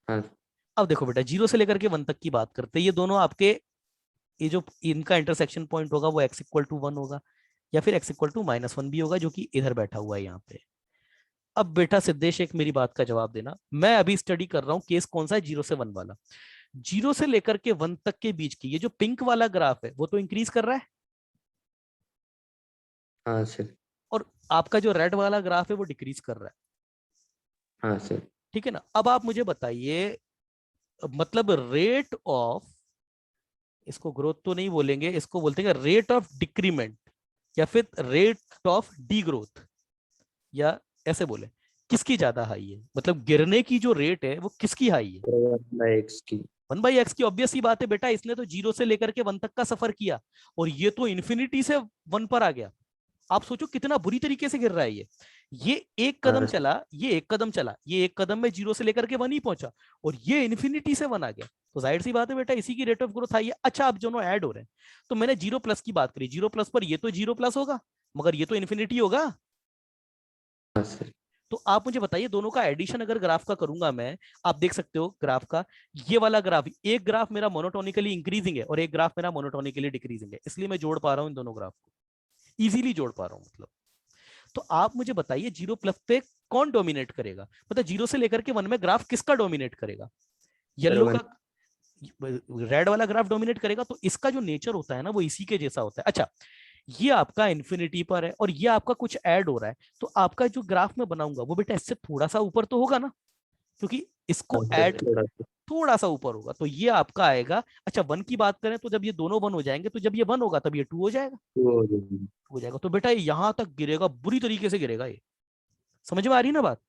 हाँ अब देखो बेटा, 0 से लेकर के 1 तक की बात करते हैं, ये दोनों आपके, ये जो इनका इंटरसेक्शन पॉइंट होगा वो x इक्वल टू 1 होगा, या फिर x इक्वल टू -1 भी होगा, जो कि इधर बैठा हुआ है यहाँ पे। अब बेटा सिद्धेश, एक मेरी बात का जवाब देना, मैं अभी स्टडी कर रहा हूँ केस कौन सा है, 0 से 1 वाला। 0 से लेकर के 1 तक के बीच की ये जो पिंक वाला ग्राफ है वो तो इंक्रीज कर रहा है, हाँ सर। और आपका जो रेड वाला ग्राफ है वो डिक्रीज कर रहा है। हाँ सर। ठीक है ना? अब आप मुझे बताइए, मतलब रेट ऑफ, इसको ग्रोथ तो नहीं बोलेंगे, इसको बोलते हैं रेट ऑफ डिक्रीमेंट, या फिर रेट ऑफ डी ग्रोथ, या ऐसे बोले, किसकी ज्यादा हाई है? मतलब गिरने की जो रेट है वो किसकी हाई है? 1/x की। 1/x की। ऑब्वियस ही बात है बेटा, इसने तो 0 से लेकर के 1 तक का सफर किया, और ये तो इन्फिनिटी से 1 पर आ गया। आप सोचो कितना बुरी तरीके से गिर रहा है ये एक कदम हाँ चला, ये एक कदम चला, ये एक कदम में 0 से लेकर के 1 ही पहुंचा, और ये इन्फिनिटी से 1 आ गया। तो जाहिर सी बात है बेटा, इसी की रेट ऑफ ग्रोथ आई है। अच्छा, अब दोनों ऐड हो रहे हैं, तो मैंने 0+ की बात करी, 0+ पर ये तो 0+ होगा, मगर ये तो इन्फिनिटी होगा। हाँ सर। तो आप मुझे बताइए, दोनों का एडिशन अगर ग्राफ का करूंगा मैं, आप देख सकते हो ग्राफ का, ये वाला ग्राफ, एक ग्राफ मेरा मोनोटोनिकली इंक्रीजिंग है और एक ग्राफ मेरा मोनोटोनिकली डिक्रीजिंग है, इसलिए मैं जोड़ पा रहा हूं इन दोनों ग्राफ को, इजीली जोड़ पा रहा हूं मतलब। तो आप मुझे बताइए, 0+ पे कौन डोमिनेट करेगा? मतलब 0 से लेकर के 1 में ग्राफ किसका डोमिनेट करेगा? Sir yellow one. का, रेड वाला ग्राफ डोमिनेट करेगा, तो इसका जो नेचर होता है ना वो इसी के जैसा होता है। अच्छा, ये आपका इन्फिनिटी पर है और ये आपका कुछ ऐड हो रहा है, तो आपका जो ग्राफ में बनाऊंगा वो बेटा इससे थोड़ा सा ऊपर तो होगा ना, क्योंकि हाँ इसको सर ऐड थोड़ा सा। थोड़ा सा ऊपर होगा, तो ये आपका आएगा। अच्छा, 1 की बात करें तो जब ये दोनों 1 हो जाएंगे, तो जब ये 1 होगा तब ये 2 हो जाएगा, वो हो जाएगा। तो बेटा ये यहां तक गिरेगा, बुरी तरीके से गिरेगा ये। समझ में आ रही है ना बात?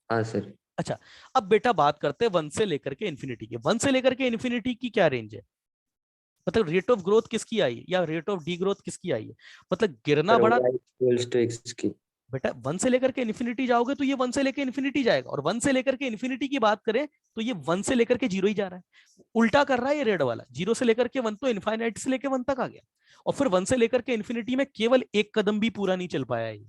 हाँ सर। अच्छा, अब बेटा बात करते हैं 1 से लेकर के इन्फिनिटी की। 1 से लेकर के इन्फिनिटी की क्या रेंज है? मतलब रेट ऑफ ग्रोथ किसकी आई है, या रेट ऑफ डी ग्रोथ किसकी आई है? मतलब गिरना सर बड़ा, y=x की। बेटा 1 से लेकर के इन्फिनिटी जाओगे तो ये 1 से लेकर इन्फिनिटी जाएगा, और 1 से लेकर के इन्फिनिटी की बात करें तो ये 1 से लेकर के 0 ही जा रहा है। उल्टा कर रहा है ये रेड वाला, 0 से लेकर के 1 तो इनफाइनाइट से लेकर 1 तक आ गया, और फिर 1 से लेकर के इन्फिनिटी में केवल एक कदम भी पूरा नहीं चल पाया ये।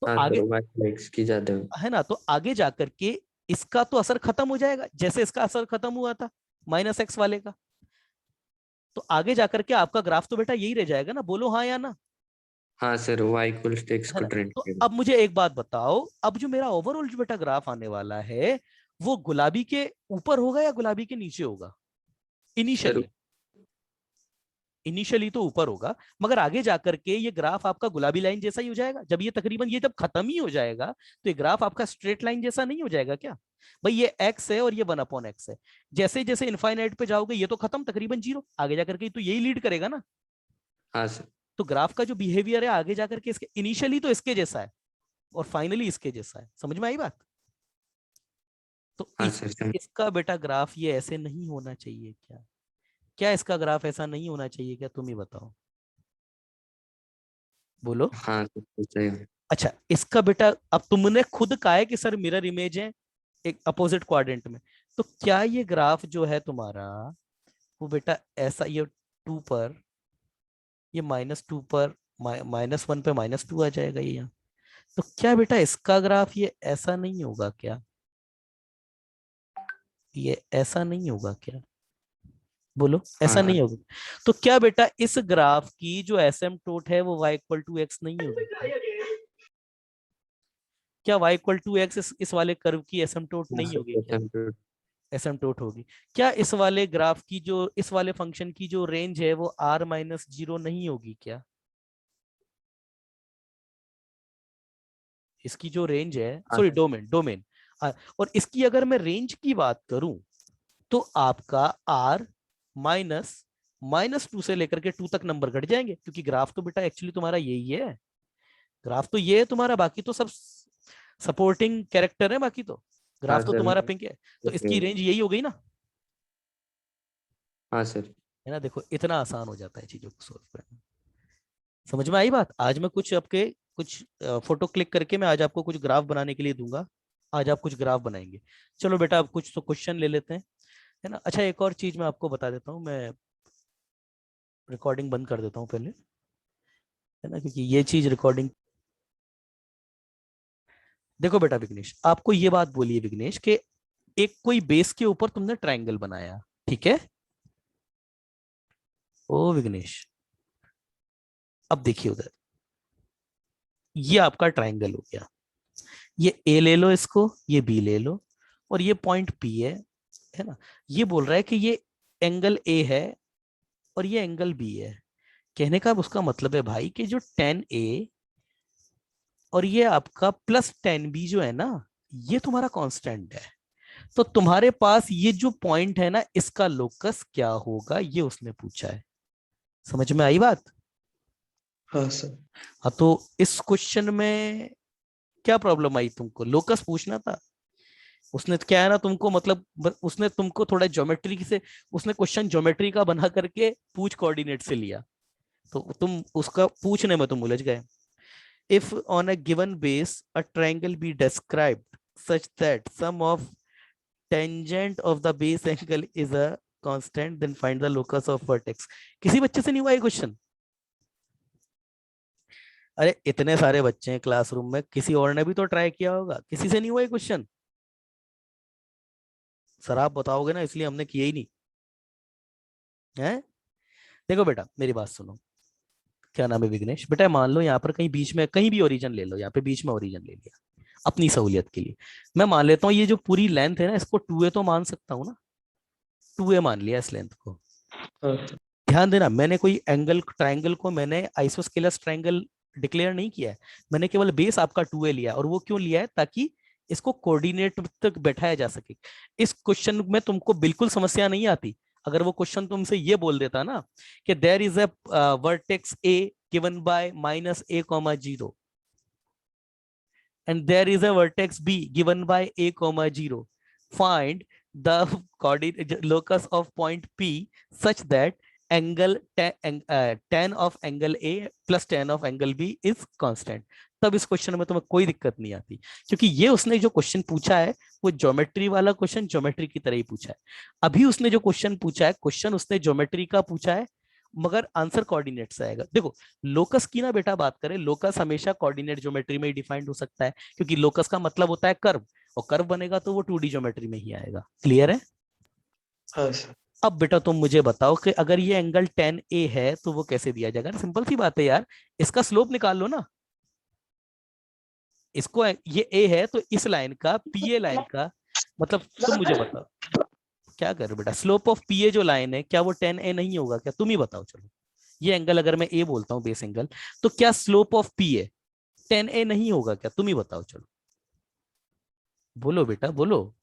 तो हाँ सर आगे, y=x की ज्यादा है। है ना, तो आगे जाकर के इसका तो असर खत्म हो जाएगा, जैसे इसका असर खत्म हुआ था -x वाले का। तो आगे जाकर के आपका ग्राफ तो बेटा यही रह जाएगा ना, बोलो हाँ या ना? हाँ सर y=x है को ना? ट्रेंड तो करेगा। अब मुझे एक बात बताओ, अब जो मेरा ओवरऑल जो बेटा ग्राफ आने वाला है, वो गुलाबी के ऊपर होगा या गुलाबी के नीचे होगा? सर इनिशियली, इनिशियली तो ऊपर होगा, मगर आगे जाकर के ये ग्राफ आपका गुलाबी लाइन जैसा ही हो जाएगा। जब ये तकरीबन, ये जब खत्म ही हो जाएगा, तो ये ग्राफ आपका स्ट्रेट लाइन जैसा नहीं हो जाएगा क्या? भाई ये x है और ये 1/x है, जैसे जैसे इनफाइनाइट पे जाओगे ये तो खत्म, तकरीबन 0, आगे जाकर के तो यही लीड करेगा ना। हाँ सर। तो ग्राफ का जो बिहेवियर है आगे जाकर के इसके, इनिशियली तो इसके जैसा है और फाइनली इसके जैसा है। समझ में आई बात? तो हाँ सर। इसका बेटा ग्राफ ये ऐसे नहीं होना चाहिए क्या? क्या इसका ग्राफ ऐसा नहीं होना चाहिए क्या? तुम ही बताओ, बोलो। हाँ सर सही है। अच्छा, इसका बेटा, अब तुमने खुद कहा है कि सर मिरर इमेज है एक अपोजिट क्वाड्रेंट में, तो क्या ये ग्राफ जो है तुम्हारा, वो बेटा ऐसा, ये 2 पर, ये -2 पर, -1 पे -2 आ जाएगा ये यहाँ, तो क्या बेटा इसका ग्राफ ये ऐसा नहीं होगा क्या? ये ऐसा नहीं होगा क्या? बोलो, ऐसा हाँ नहीं होगा? तो क्या बेटा इस ग्राफ की जो एसिम्पटोट है वो y=x नहीं होगी क्या? क्या y=x इस वाले कर्व की एसिम्पटोट हाँ नहीं होगी सर क्या? एसिम्पटोट होगी। क्या इस वाले ग्राफ की जो, इस वाले फंक्शन की जो रेंज है वो r-0 नहीं होगी क्या? इसकी जो रेंज है, हाँ सॉरी डोमेन, डोमेन, और इसकी अगर मैं रेंज की बात करूं, तो आपका r -2 से लेकर के 2 तक नंबर घट जाएंगे, क्योंकि ग्राफ तो बेटा एक्चुअली तुम्हारा यही है, ग्राफ तो ये है तुम्हारा, बाकी तो सब सपोर्टिंग कैरेक्टर है, बाकी तो हाँ ग्राफ तो सर। तुम्हारा पिंक है। तो इसकी रेंज यही हो गई ना, हाँ सर। है ना? देखो इतना आसान हो जाता है चीजों को सोल्व करना। समझ में आई बात? आज मैं कुछ आपके, कुछ फोटो क्लिक करके मैं आज आपको कुछ ग्राफ बनाने के लिए दूंगा, आज आप कुछ ग्राफ बनाएंगे। चलो बेटा, अब कुछ तो क्वेश्चन ले लेते हैं, है ना? अच्छा, एक और चीज मैं आपको बता देता हूँ, मैं रिकॉर्डिंग बंद कर देता हूँ पहले, है ना, क्योंकि ये चीज रिकॉर्डिंग। देखो बेटा विघ्नेश, आपको ये बात बोली है विघ्नेश कि एक कोई बेस के ऊपर तुमने ट्रायंगल बनाया, ठीक है। ओ विघ्नेश, अब देखिए उधर, ये आपका ट्रायंगल हो गया। ये ए ले लो इसको, ये बी ले लो, और ये पॉइंट पी है ना। ये बोल रहा है कि ये एंगल ए है और ये एंगल बी है। कहने का उसका मतलब है भाई कि जो टेन ए और ये आपका प्लस टेन बी जो है ना, ये तुम्हारा कांस्टेंट है। तो तुम्हारे पास ये जो पॉइंट है ना, इसका लोकस क्या होगा, ये उसने पूछा है। समझ में आई बात? हाँ सर। हाँ, तो इस क्वेश्चन में क्या प्रॉब्लम आई तुमको? लोकस पूछना था। उसने क्या है ना तुमको, मतलब उसने तुमको थोड़ा ज्योमेट्री से, उसने क्वेश्चन ज्योमेट्री का बना करके पूछ कोऑर्डिनेट से लिया, तो तुम उसका पूछने में तुम उलझ गए। If on a given base a triangle be described such that sum of tangent of the base angle is a constant, then find the locus of vertex. किसी बच्चे से नहीं हुआ ये क्वेश्चन? अरे इतने सारे बच्चे हैं क्लासरूम में, किसी और ने भी तो ट्राई किया होगा, किसी से नहीं हुआ ये क्वेश्चन? सर आप बताओगे ना, इसलिए हमने किया ही नहीं है। देखो बेटा मेरी बात सुनो, क्या नाम है विघ्नेश बेटा, मान लो यहाँ पर कहीं बीच में, कहीं भी ओरिजिन ले लो, यहाँ पे बीच में ओरिजिन ले लिया अपनी सहूलियत के लिए। मैं मान लेता हूँ ये जो पूरी लेंथ है ना, इसको 2a तो मान सकता हूँ ना, 2a मान लिया इस लेंथ को। हाँ सर। ध्यान देना, मैंने कोई एंगल ट्रायंगल को मैंने आइसोस्केलस ट्रायंगल डिक्लेयर नहीं किया है, मैंने केवल बेस आपका 2a लिया। और वो क्यों लिया है? ताकि इसको कोऑर्डिनेट तक बैठाया जा सके। इस क्वेश्चन में तुमको बिल्कुल समस्या नहीं आती अगर वो क्वेश्चन तुमसे ये बोल देता ना कि there is a vertex a given by -a, 0 and there is a vertex b given by a, 0. Find the coordinate locus of point p such that angle tan of angle a plus tan of angle b is constant. तब इस question में तुम्हें कोई दिक्कत नहीं आती, क्योंकि ये उसने जो क्वेश्चन पूछा है वो ज्योमेट्री वाला क्वेश्चन ज्योमेट्री की तरह ही पूछा है। अभी उसने जो क्वेश्चन पूछा है, क्वेश्चन उसने ज्योमेट्री का पूछा है, मगर आंसर कोऑर्डिनेट से आएगा। देखो लोकस की ना बेटा बात करें, लोकस हमेशा कोऑर्डिनेट ज्योमेट्री में ही डिफाइंड हो सकता है, क्योंकि लोकस का मतलब होता है कर्व, और कर्व बनेगा तो वो 2D ज्योमेट्री में ही आएगा। क्लियर है? हाँ सर। अब बेटा तुम मुझे बताओ कि अगर ये एंगल 10A है तो वो कैसे दिया जाएगा? सिंपल सी बात है यार, इसका स्लोप निकाल लो ना। इसको ये A है तो इस लाइन का PA लाइन का मतलब, तुम मुझे बताओ क्या कर बेटा, स्लोप ऑफ PA जो लाइन है, क्या वो 10A नहीं होगा क्या? तुम ही बताओ चलो। ये एंगल अगर मैं ए बोलता हूँ बेस एंगल, तो क्या slope of P A 10A नहीं होगा क्या? तुम ही बताओ चलो, बोलो बेटा बोलो।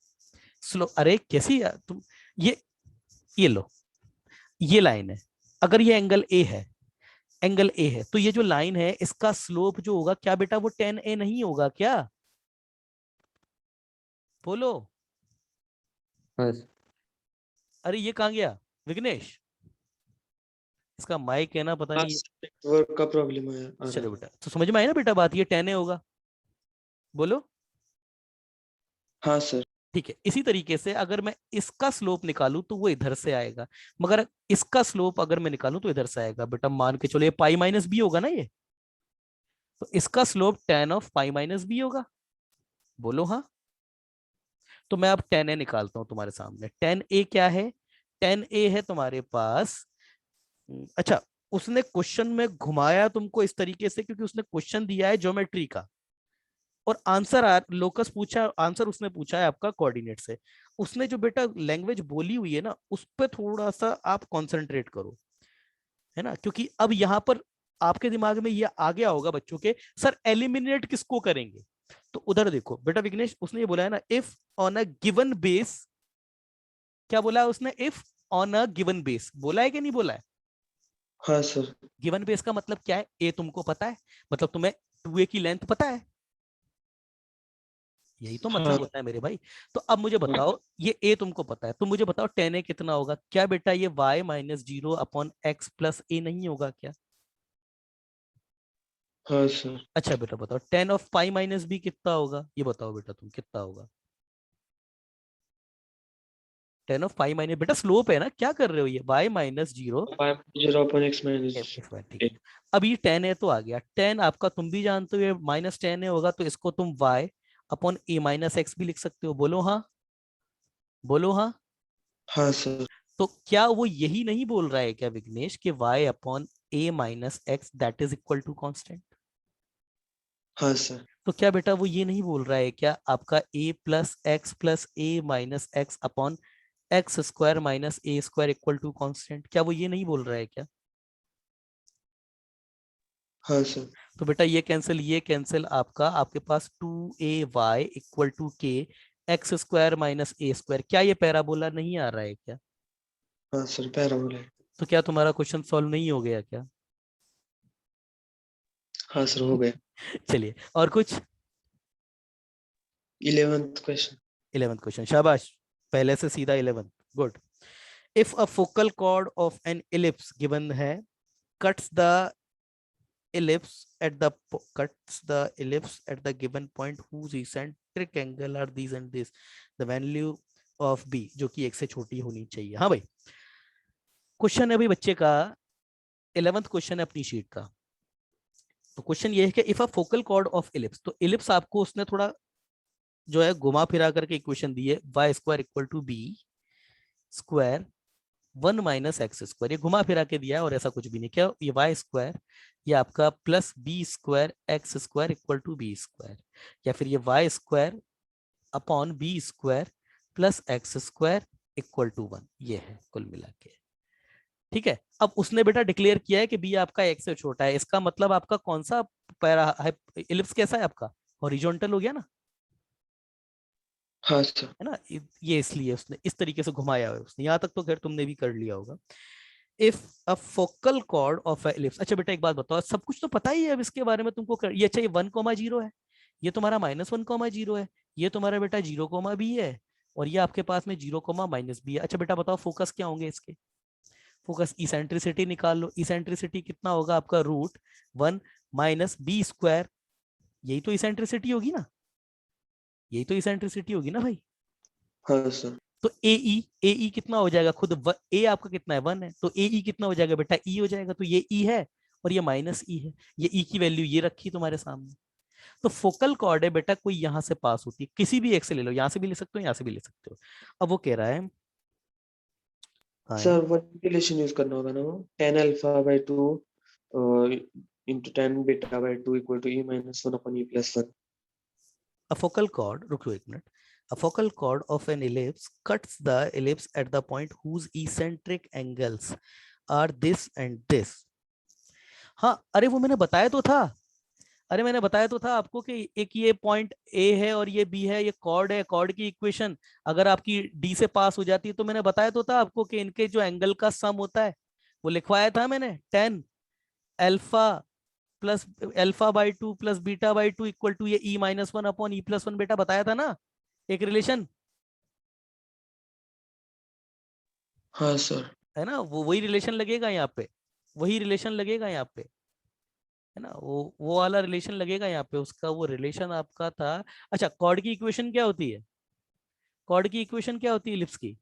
स्लो अरे कैसी यार तुम, ये लो, ये लाइन है, अगर ये एंगल ए है, एंगल ए है, तो ये जो लाइन है इसका स्लोप जो होगा क्या बेटा, वो 10A नहीं होगा क्या? बोलो। हाँ अरे ये कहाँ गया विघ्नेश? इसका माइक है ना, पता हाँ नहीं। नेटवर्क का प्रॉब्लम आ रहा चलो है। बेटा, तो समझ में आई ना बेटा बात, ये 10A होगा। बोलो। हाँ सर। ठीक है, इसी तरीके से अगर मैं इसका स्लोप निकालूं तो वो इधर से आएगा, मगर इसका स्लोप अगर मैं निकालूं तो इधर से आएगा। बेटा मान के चलो ये पाई माइनस बी होगा ना ये, तो इसका slope tan of pi minus b होगा। बोलो हाँ। तो मैं अब 10A निकालता हूं तुम्हारे सामने। 10A क्या है? 10A है तुम्हारे पास, अच्छा, उसने क्वेश्चन में घुमाया तुमको इस तरीके से क्योंकि उसने क्वेश्चन दिया है ज्योमेट्री का, और आंसर लोकस पूछा, आंसर उसने पूछा है आपका कोऑर्डिनेट से। उसने जो बेटा लैंग्वेज बोली हुई है ना, उस पर थोड़ा सा आप कंसंट्रेट करो, है ना, क्योंकि अब यहां पर आपके दिमाग में ये आ गया होगा बच्चों के, सर एलिमिनेट किसको करेंगे? तो उधर देखो बेटा विघ्नेश, उसने ये बोला है ना, if on a given base, क्या बोला है उसने? If on a given base, बोला है कि नहीं बोला है? हाँ सर। गिवन बेस का मतलब क्या है? ए तुमको पता है, मतलब तुम्हें 2A की लेंथ पता है, यही तो हाँ मतलब होता है मेरे भाई। तो अब मुझे बताओ, ये ए तुमको पता है, तो मुझे बताओ 10A कितना होगा? क्या बेटा ये y-0/x+a नहीं होगा क्या? हाँ सर। अच्छा बेटा बताओ 10 ऑफ पाई माइनस बी कितना होगा? ये बताओ बेटा तुम, कितना होगा? tan ऑफ पाई माइनस, बेटा स्लोप है ना, क्या कर रहे हो ये, y minus 0 0 upon x minus ठीक है। अब ये tan है तो आ गया, tan आपका तुम भी जानते हो ये माइनस tan है होगा, तो इसको तुम y upon a minus x भी लिख सकते हो, बोलो हाँ, बोलो हाँ। हाँ सर। तो क्या वो यही नहीं बोल रहा है क्या विघ्नेश कि y upon a minus x that is equal to constant? हाँ सर। तो क्या बेटा वो ये नहीं बोल रहा है क्या आपका a minus x upon x square minus a square equal to constant, क्या वो ये नहीं बोल रहा है क्या? हाँ सर। तो बेटा ये कैंसिल आपका, आपके पास 2ay इक्वल टू के x square minus a square, क्या ये पैराबोला नहीं आ रहा है क्या? हाँ सर पैराबोला। तो क्या तुम्हारा क्वेश्चन सॉल्व नहीं हो गया क्या? हाँ सर हो गया। चलिए और कुछ। 11th question. 11th क्वेश्चन, शाबाश, पहले से सीधा 11th, good. If a focal cord of N ellipse given है, cuts the ellipse at the given point whose eccentric angle are these and this, the value of b, जो कि 1 से छोटी होनी चाहिए। हाँ भाई, क्वेश्चन है अभी बच्चे का, 11th क्वेश्चन है अपनी शीट का। तो क्वेश्चन ये है कि if a focal cord of ellipse, तो इलिप्स आपको उसने थोड़ा जो है घुमा फिरा करके इक्वेशन दी है, y square equal to b square 1 minus x square, ये घुमा फिरा के दिया है और ऐसा कुछ भी नहीं, क्या ये वाई स्क्वायर, ये आपका plus b square x square equal to b square, या फिर ये y square upon b square plus x square equal to 1, ये है कुल मिला के। ठीक है, अब उसने बेटा डिक्लेयर किया है कि बी आपका एक्स से छोटा है, इसका मतलब आपका कौन सा पैरा इलिप्स कैसा है आपका, हॉरिजॉन्टल हो गया ना, हाँ सर। है ना, ये इसलिए उसने इस तरीके से घुमाया है उसने, यहाँ तक तो खैर तुमने भी कर लिया होगा। If a focal cord of a ellipse, अच्छा बेटा एक बात बताओ, सब कुछ तो पता ही है अब इसके बारे में तुमको ये, अच्छा ये 1,0 है, ये तुम्हारा -1,0 है, ये तुम्हारा बेटा 0, भी है, और ये आपके पास में 0, माइनस भी है। अच्छा बेटा बताओ फोकस क्या होंगे इसके, फोकस इसेंट्रिसिटी निकाल लो, इसेंट्रिसिटी कितना होगा आपका √1 माइनस बी स्क्वायर, यही तो इसेंट्रिसिटी होगी ना, यही तो इसेंट्रिसिटी होगी ना भाई। हाँ सर। तो ए कितना हो जाएगा, खुद ए आपका कितना है 1 है, तो ए कितना हो जाएगा बेटा, ई हो जाएगा, तो ये ई है और ये माइनस ई है, ये ई की वैल्यू ये रखी तुम्हारे सामने। तो फोकल कॉर्ड है बेटा, कोई यहां से पास होती है, किसी भी एक से ले लो, यहां से भी ले सकते हो, यहां से भी ले सकते हो। अब वो कह रहा है, हाँ सर वो रिलेशन यूज करना होगा ना, वो tan alpha by 2 into tan beta by 2 equal to e minus 1 upon e plus 1. a focal chord, रुको एक minute, a focal chord of an ellipse cuts the ellipse at the point whose eccentric angles are this and this। हाँ अरे वो मैंने बताया तो था, अरे मैंने बताया तो था आपको कि एक ये पॉइंट ए है और ये बी है, ये कॉर्ड है, कॉर्ड की इक्वेशन अगर आपकी डी से पास हो जाती है तो मैंने बताया तो था आपको कि इनके जो एंगल का सम होता है वो लिखवाया था मैंने, tan alpha plus alpha by 2 plus beta by 2 equal to ये e-1 अपॉन e+1, बेटा बताया था ना एक रिलेशन, हाँ सर। है ना, वो वही रिलेशन लगेगा यहाँ पे, वही रिलेशन लगेगा यहाँ पे, है ना, वो वाला रिलेशन लगेगा यहाँ पे, उसका वो रिलेशन आपका था। अच्छा कॉर्ड की इक्वेशन क्या होती है, कॉर्ड की इक्वेशन क्या होती है इलिप्स की,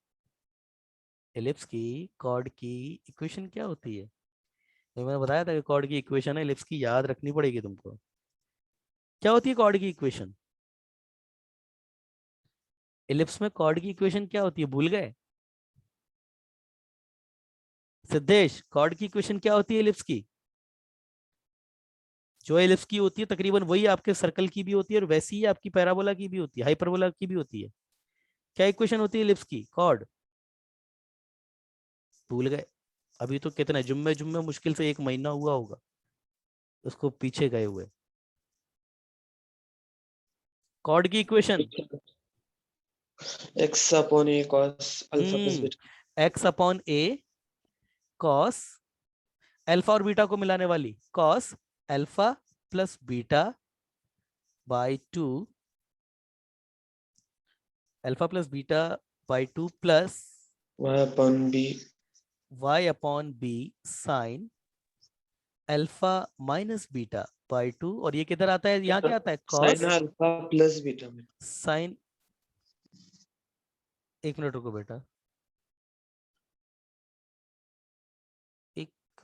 इलिप्स की कॉर्ड की इक्वेशन क्या होती है, तो मैंने बताया था कि कॉर्ड की इक्वेशन है इलिप्स की, याद रखनी पड़ेगी तुमको, क्या होती है कॉर्ड की इक्वेशन, इलिप्स में कॉर्ड की इक्वेशन क्या होती है, भूल गए सिद्धेश, कॉर्ड की इक्वेशन क्या होती है इलिप्स की, जो इलिप्स की होती है तकरीबन वही आपके सर्कल की भी होती है और वैसी ही आपकी पैराबोला की भी होती है, हाइपरबोला की भी होती है, क्या इक्वेशन होती है इलिप्स की, कॉर्ड, भूल गए, अभी तो कितने जुम्मे जुम्मे मुश्किल से 1 महीना हुआ होगा उसको पीछे गए हुए, कॉर्ड की equation x upon a cos alpha plus beta. X upon a cos alpha और बीटा को मिलाने वाली cos alpha plus beta by 2, alpha plus beta by 2 प्लस y upon b y upon b sine alpha minus beta by 2, और ये किधर आता है, यहाँ क्या आता है sin cos alpha plus beta में। साइन, एक मिनट रुको बेटा,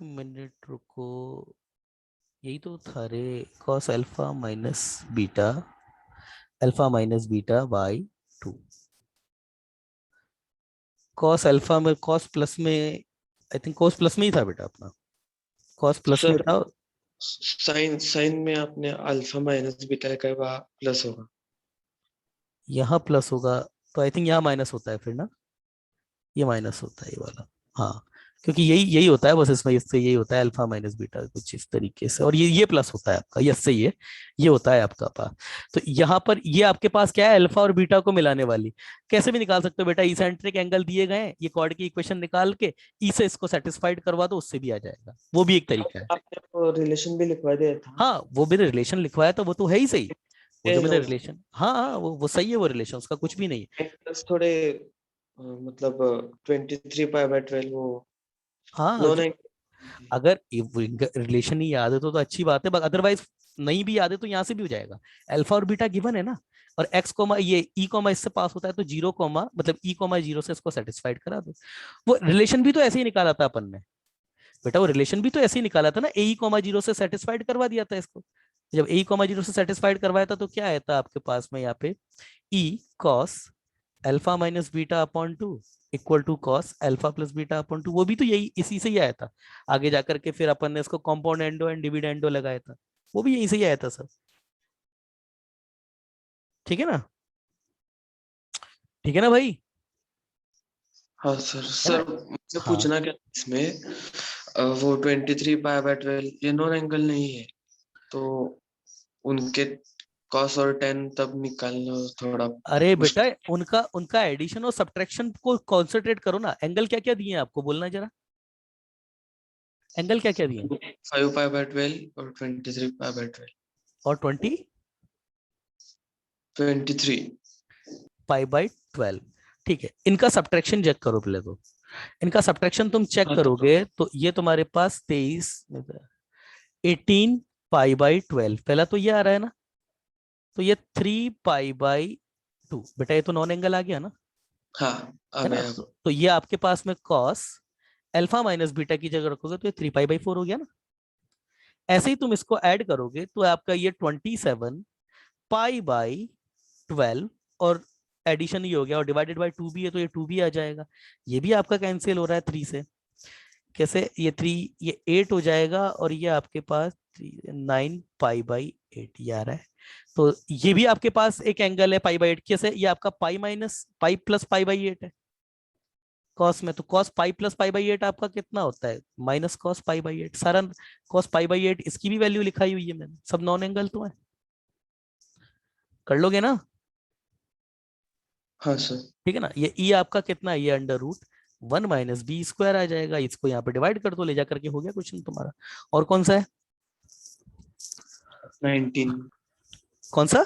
मिनट रुको, यही तो था रे, cos alpha minus beta by 2। cos alpha में cos प्लस में, आई थिंक cos प्लस में ही था बेटा अपना, cos प्लस में सर था। साइन साइन में आपने अल्फा माइनस बीटा लिखा है, वहाँ प्लस होगा। यहाँ प्लस होगा तो आई थिंक यहाँ माइनस होता है फिर ना, ये माइनस होता है ये वाला। हाँ, क्योंकि यही यही होता है बस, इसमें इससे यही होता है अल्फा माइनस बीटा कुछ इस तरीके से, और ये प्लस होता है आपका, यस से ये होता है आपका पास। तो यहाँ पर ये आपके पास क्या है, अल्फा और बीटा को मिलाने वाली। कैसे भी निकाल सकते हो बेटा, इसेंट्रिक एंगल दिए गए हैं, ये कॉर्ड की इक्वेशन निकाल के ई से इसको सेटिस्फाइड करवा दो, उससे भी आ जाएगा, वो भी एक तरीका है। आपने वो रिलेशन भी लिखवा दिया था। हाँ वो मैंने रिलेशन लिखवाया तो वो तो है ही सही, वो ये जो है मैंने उसमें रिलेशन, हाँ हाँ वो सही है, वो रिलेशन उसका कुछ भी नहीं है। एंगल्स थोड़े मतलब 23 पाई/12 वो हाँ नॉन एंगल। अगर रिलेशन ही याद है तो अच्छी बात है, अदरवाइज नहीं भी याद है तो यहाँ से भी हो जाएगा। अल्फा और बीटा गिवन है ना, और एक्स कोमा ये ई कोमा इससे पास होता है, तो जीरो कोमा मतलब ई कोमा जीरो से इसको सेटिस्फाइड करा दो। वो रिलेशन भी तो ऐसे ही निकाला था अपन ने बेटा, वो रिलेशन भी तो ऐसे ही निकाला था ना, ए कोमा जीरो से सेटिस्फाइड करवा दिया था इसको। जब ए कोमा जीरो से सेटिस्फाइड करवाया था तो क्या आया था आपके पास में यहाँ पे, e cos alpha minus beta upon 2 equal to cos alpha plus beta upon 2, वो भी तो यही इसी से ही आया था। आगे जाकर के फिर अपन ने इसको कॉम्पाउंड एंडो एंड डिविडेंडो लगाया था, वो भी यहीं से ही आया था सर। ठीक है ना, ठीक है ना भाई, हाँ सर। है ना। सर मुझे हाँ पूछना क्या इसमें, वो 23 पाई/12 ये नॉन एंगल नहीं है, तो उनके कॉस और टेन तब निकालना थोड़ा अरे बेटा, मुश्किल। उनका उनका एडिशन और सब्ट्रैक्शन को कॉन्सेंट्रेट करो ना। एंगल क्या क्या दिए हैं आपको, बोलना जरा, एंगल क्या क्या दिए हैं। 5 पाई/12 और 23 पाई/12। और 23। पाई बाई 12, ठीक है। इनका सब्ट्रैक्शन चेक करो पहले तो, इनका सब्ट्रैक्शन तुम चेक हाँ तो करोगे तो ये तुम्हारे पास 18 पाई/12, पहला तो ये आ रहा है ना, तो ये 3 पाई/2 बेटा, ये तो नॉन एंगल आ गया ना, हाँ आ है ना। गया। तो ये आपके पास में कॉस अल्फा माइनस बीटा की जगह रखोगे तो ये 3 पाई/4 हो गया ना। ऐसे ही तुम इसको ऐड करोगे तो आपका ये 27 पाई/12, और एडिशन ही हो गया, और डिवाइडेड बाई 2 भी है तो ये 2 भी आ जाएगा। ये भी आपका कैंसिल हो रहा है 3 से, कैसे, ये 3 ये 8 हो जाएगा, और ये आपके पास 9 पाई/8 ये आ रहा है। तो ये भी आपके पास एक एंगल है पाई/8, कैसे, ये आपका पाई माइनस पाई प्लस पाई/8 है कॉस में, तो कॉस पाई प्लस पाई/8 आपका कितना होता है, माइनस कॉस पाई/8 सारा। कॉस पाई/8 इसकी भी वैल्यू लिखाई हुई है मैंने, सब नॉन एंगल तो है, कर लोगे ना। हाँ सर। ठीक है ना, ये ई आपका कितना है, ये √1 माइनस बी स्क्वायर आ जाएगा, इसको यहाँ पे डिवाइड कर दो, ले जा करके हो गया क्वेश्चन तुम्हारा। और कौन सा है, 19। कौन सा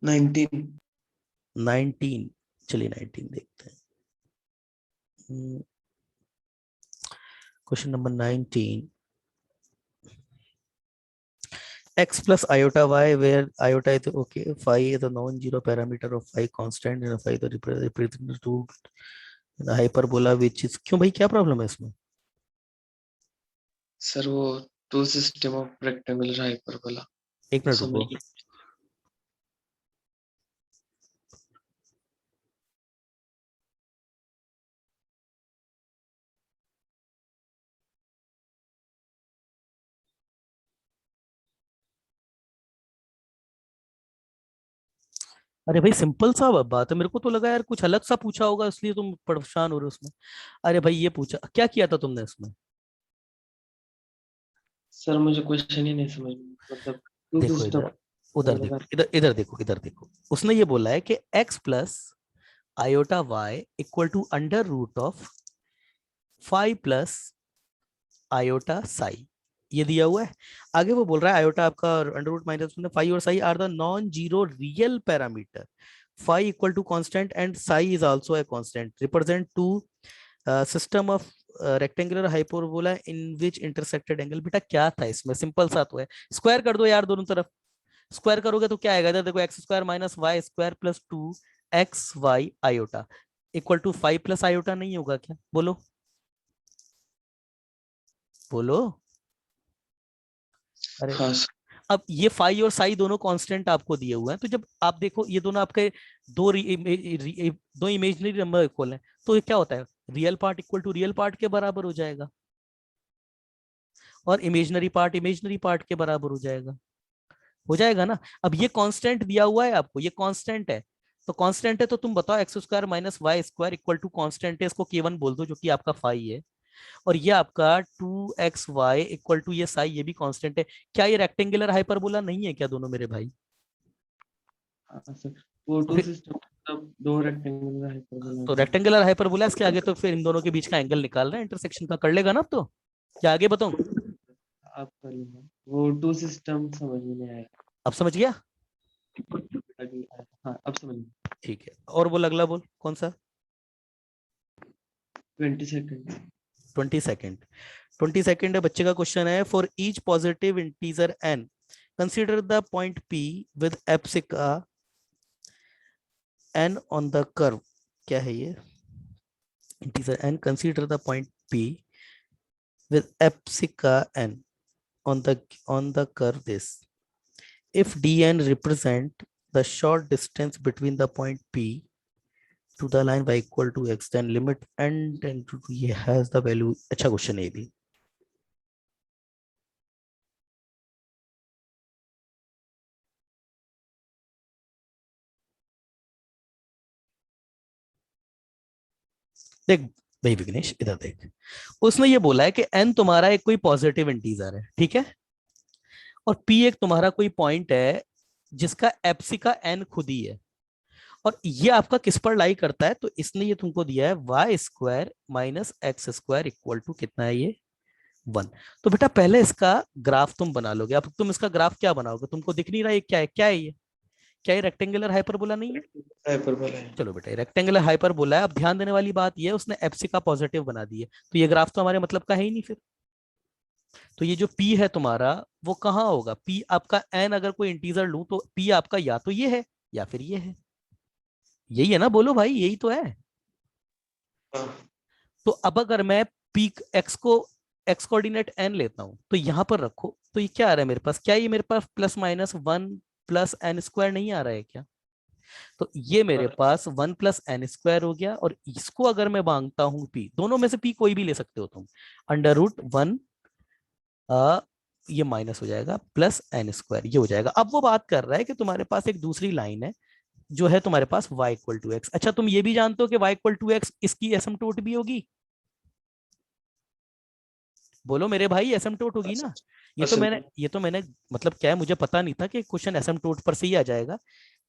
19। 19, चलिए 19 देखते हैं। Question number 19, x plus iota y where iota is okay, phi is a non-zero parameter of phi constant and phi the representative to the hyperbola which is, क्यों भाई क्या प्रॉब्लम है इसमें। सर वो two system of rectangular hyperbola एक minute समझ। रुको, अरे भाई सिंपल सा बात है, मेरे को तो लगा यार कुछ अलग सा पूछा होगा इसलिए तुम परेशान हो रहे हो उसमें। अरे भाई ये पूछा क्या किया था तुमने इसमें। सर मुझे क्वेश्चन ही नहीं समझ में, मतलब टू देखो सिस्टम। इधर, उधर देखो, इधर इधर देखो, इधर देखो, उसने ये बोला है कि x plus iota y equal to √ऑफ फाइव प्लस आयोटा साई, ये दिया हुआ है। आगे वो बोल रहा है आयोटा आपका √ माइनस फाइव और psi are the non zero real parameter, phi equal to constant and psi is also a constant, represent two system of rectangular hyperbola in which intersected angle. बेटा क्या था इसमें, सिंपल सा तो है, square कर दो यार दोनों तरफ, स्क्वायर करोगे तो क्या आएगा, इधर देखो x square minus y square plus 2xy iota equal to 5 plus iota नहीं होगा क्या, बोलो। बोलो। अरे हाँ सर। अब ये फाई और साई दोनों कांस्टेंट आपको दिए हुए हैं, तो जब आप देखो ये दोनों आपके दो इमेजिनरी नंबर इक्वल हैं, तो ये क्या होता है, real part equal to real part के बराबर हो जाएगा और इमेजिनरी पार्ट के बराबर हो जाएगा ना। अब ये कांस्टेंट दिया हुआ है आपको, ये कांस्टेंट है, तो कांस्टेंट है तो तुम बताओ x square minus y square equal to constant है, इसको k1 बोल दो जो कि आपका फाई है, और ये आपका 2xy इक्वल टू ये साई, ये भी कांस्टेंट है। क्या ये रेक्टेंगुलर हाइपरबोला नहीं है क्या दोनों मेरे भाई? हाँ सर, वो तो टू फिर सिस्टम मतलब दो रेक्टेंगुलर हाइपरबोला तो होंगे। रेक्टेंगुलर हाइपरबोला इसके आगे, तो फिर इन दोनों के बीच का एंगल निकाल रहे हैं इंटरसेक्शन का, कर लेगा ना अब तो। क्या आगे बताऊं? आप कर लेना, वो टू सिस्टम समझ में नहीं आया। अब समझ गया? हाँ अब समझ में। ठीक है, और बोल अगला बोल कौन सा? 22nd। 22nd। 22nd है बच्चे का क्वेश्चन है, for each positive integer n consider the point p with abscissa n on the curve. क्या है ये? Integer n, consider the point p with epsica n on the curve this. If dn represent the short distance between the point p to the line y equal to x, then limit n tend to ये has the value। अच्छा question है ये भी। देख भाई विघ्नेश, इधर देख, उसने ये बोला है कि n तुम्हारा एक कोई पॉजिटिव इंटीजर है, ठीक है, और p एक तुम्हारा कोई पॉइंट है जिसका एप्सिका n खुद ही है, और ये आपका किस पर लाई करता है, तो इसने ये तुमको दिया है y square minus x square equal to कितना है ये, 1। तो बेटा पहले इसका ग्राफ तुम बना लोगे। अब तुम इसका ग्राफ क्या बनाओगे, तुमको दिख नहीं रहा है क्या है, क्या है ये, क्या ये रेक्टेंगुलर हाइपरबोला नहीं है? हाइपरबोला है। चलो बेटा रेक्टेंगुलर हाइपरबोला है। अब ध्यान देने वाली बात ये है, उसने एप्सिका पॉजिटिव बना दी है, तो ये ग्राफ तो हमारे मतलब का है ही नहीं फिर। तो ये जो p है तुम्हारा वो कहाँ होगा, p आपका n अगर कोई इंटीजर लूं तो p आपका या तो ये है या फिर ये है, यही है ना, बोलो भाई यही तो है। हाँ तो अब अगर मैं पीक एक्स को एक्स कोऑर्डिनेट एन लेता हूं तो यहां पर रखो, तो ये क्या आ रहा है मेरे पास, क्या ये मेरे पास plus minus 1 plus n square नहीं आ रहा है क्या? तो ये मेरे हाँ पास 1 प्लस एन स्क्वायर हो गया, और इसको अगर मैं मांगता हूं पी, दोनों में से पी कोई भी ले सकते हो तुम, अंडर रूट 1 ये माइनस हो जाएगा प्लस एन स्क्वायर ये हो जाएगा। अब वो बात कर रहा है कि तुम्हारे पास एक दूसरी लाइन है जो है तुम्हारे पास y इक्वल टू एक्स। अच्छा तुम ये भी जानते हो कि y इक्वल टू एक्स इसकी एसिम्प्टोट भी होगी, बोलो मेरे भाई एसिम्प्टोट होगी ना। असल ये तो मैंने मतलब क्या है, मुझे पता नहीं था कि क्वेश्चन एसिम्प्टोट पर से ही आ जाएगा,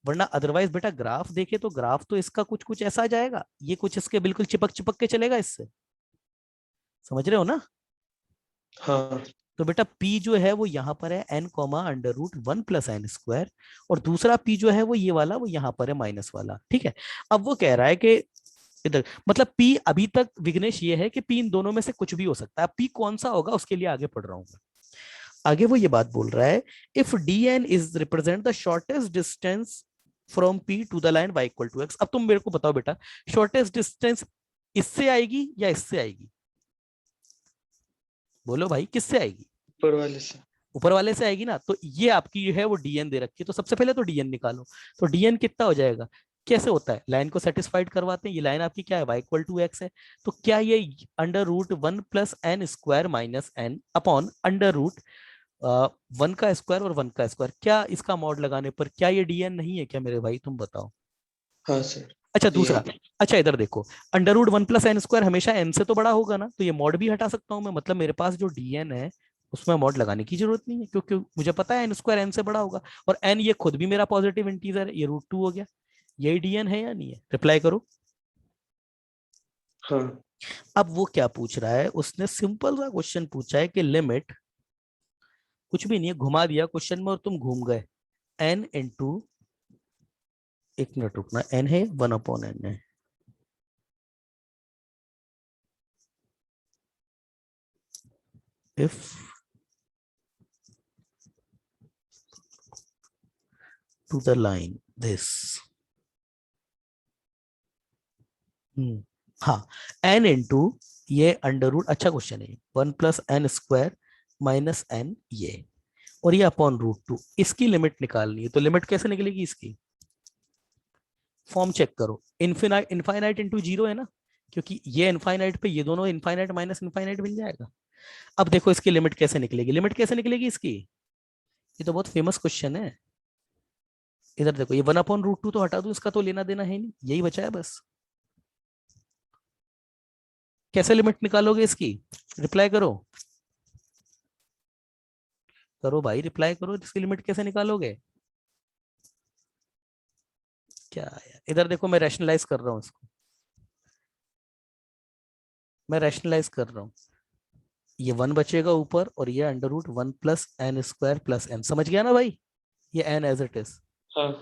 वरना अदरवाइज बेटा ग्राफ देखे तो ग्राफ तो इसका कुछ कुछ ऐसा आ जाएगा, ये कुछ इसके बिल्कुल चिपक चिपक के चलेगा इससे, समझ रहे हो ना। हाँ तो बेटा p जो है वो यहाँ पर है n comma under root 1 plus n square, और दूसरा p जो है वो ये वाला वो यहाँ पर है माइनस वाला, ठीक है। अब वो कह रहा है कि इधर मतलब p अभी तक विघ्नेश ये है कि p इन दोनों में से कुछ भी हो सकता है, p कौन सा होगा उसके लिए आगे पढ़ रहा हूँ। आगे वो ये बात बोल रहा है, if dn is represent the shortest distance from p to the line y equal to x। अब तुम मेरे को बताओ बेटा शॉर्टेस्ट डिस्टेंस इससे आएगी या इससे आएगी, बोलो भाई किससे आएगी? ऊपर वाले से। ऊपर वाले से आएगी ना। तो ये आपकी जो है वो dn दे रखी है, तो सबसे पहले तो dn निकालो। तो dn कितना हो जाएगा, कैसे होता है, लाइन को सेटिस्फाइड करवाते हैं, ये लाइन आपकी क्या है y इक्वल टू एक्स है, तो क्या ये under root 1 plus n square minus n upon under root 1 का स्क्वायर और 1 का स्क्वायर, क्या इसका मॉड लगाने पर क्या ये dn नहीं है क्या मेरे भाई, तुम बताओ। हाँ सर। अच्छा जी दूसरा, हाँ। अच्छा इधर देखो, under root 1 plus n square हमेशा एन से तो बड़ा होगा ना, तो ये मॉड भी हटा सकता हूं मैं, मतलब मेरे पास जो dn है उसमें मॉड लगाने की जरूरत नहीं है, क्योंकि मुझे पता है एन स्क्वायर एन से बड़ा होगा, और एन ये खुद भी मेरा पॉजिटिव इंटीजर है, ये रूट 2 हो गया। यही dn है या नहीं है, रिप्लाई करो। हाँ अब वो क्या पूछ रहा है, उसने सिंपल सा क्वेश्चन पूछा है कि लिमिट, कुछ भी नहीं है, घुमा दिया क्वेश्चन में और तुम घूम गए, एन इंटू, एक मिनट रुकना, एन है 1 अपॉन एन है, if to the line this, हाँ, n into ये अंडर रूट, अच्छा क्वेश्चन है, 1 + n² माइनस n ये, और ये अपॉन √2, इसकी लिमिट निकालनी है। तो लिमिट कैसे निकलेगी इसकी, फॉर्म चेक करो, इनफिनाइट इनफाइनाइट इंटू 0 है ना, क्योंकि ये इनफाइनाइट पे ये दोनों इनफाइनाइट माइनस इनफाइनाइट बन जाएगा। अब देखो इसकी लिमिट कैसे निकलेगी, लिमिट कैसे निकलेगी इसकी, ये तो बहुत फेमस क्वेश्चन है। इधर देखो, ये 1/√2 तो हटा दूं, इसका तो लेना देना है नहीं, यही बचा है बस। कैसे लिमिट निकालोगे इसकी, रिप्लाई करो, करो भाई रिप्लाई करो, इसकी लिमिट कैसे निकालोगे। क्या यार, इधर देखो मैं रैशनलाइज कर रहा हूँ इसको, मैं रैशनलाइज कर रहा हूँ, ये 1 बचेगा ऊपर, और ये √1 + n² + m, समझ गया ना भाई, ये n एज इट इज। हाँ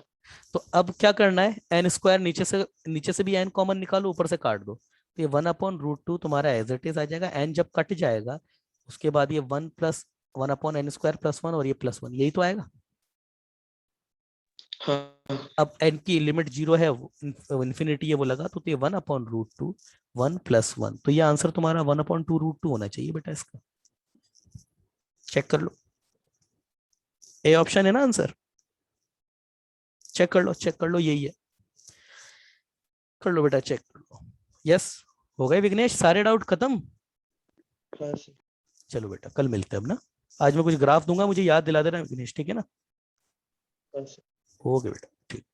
तो अब क्या करना है, n² नीचे से भी n कॉमन निकालो, ऊपर से काट दो, तो ये 1/√2 तुम्हारा एज इट इज आ जाएगा। n जब कट जाएगा उसके बाद ये 1/n² + 1 और ये +1, यही तो आएगा। हाँ अब n की लिमिट 0 है, इन्फिनिटी है वो लगा, तो ये 1/√2 1 + 1, तो ये आंसर तुम्हारा 1/2√2 होना चाहिए बेटा इसका। चेक कर लो, ए ऑप्शन है ना आंसर, चेक कर लो, चेक कर लो, यही है, कर लो बेटा, चेक कर लो। यस, हो गए विघ्नेश, सारे डाउट खत्म। हाँ सर। चलो बेटा, कल मिलते हैं अब ना, आज मैं कुछ ग्राफ दूंगा, मुझे याद दिला देना विघ्नेश, ठीक है ना। हाँ सर। हो गया बेटा, ठीक।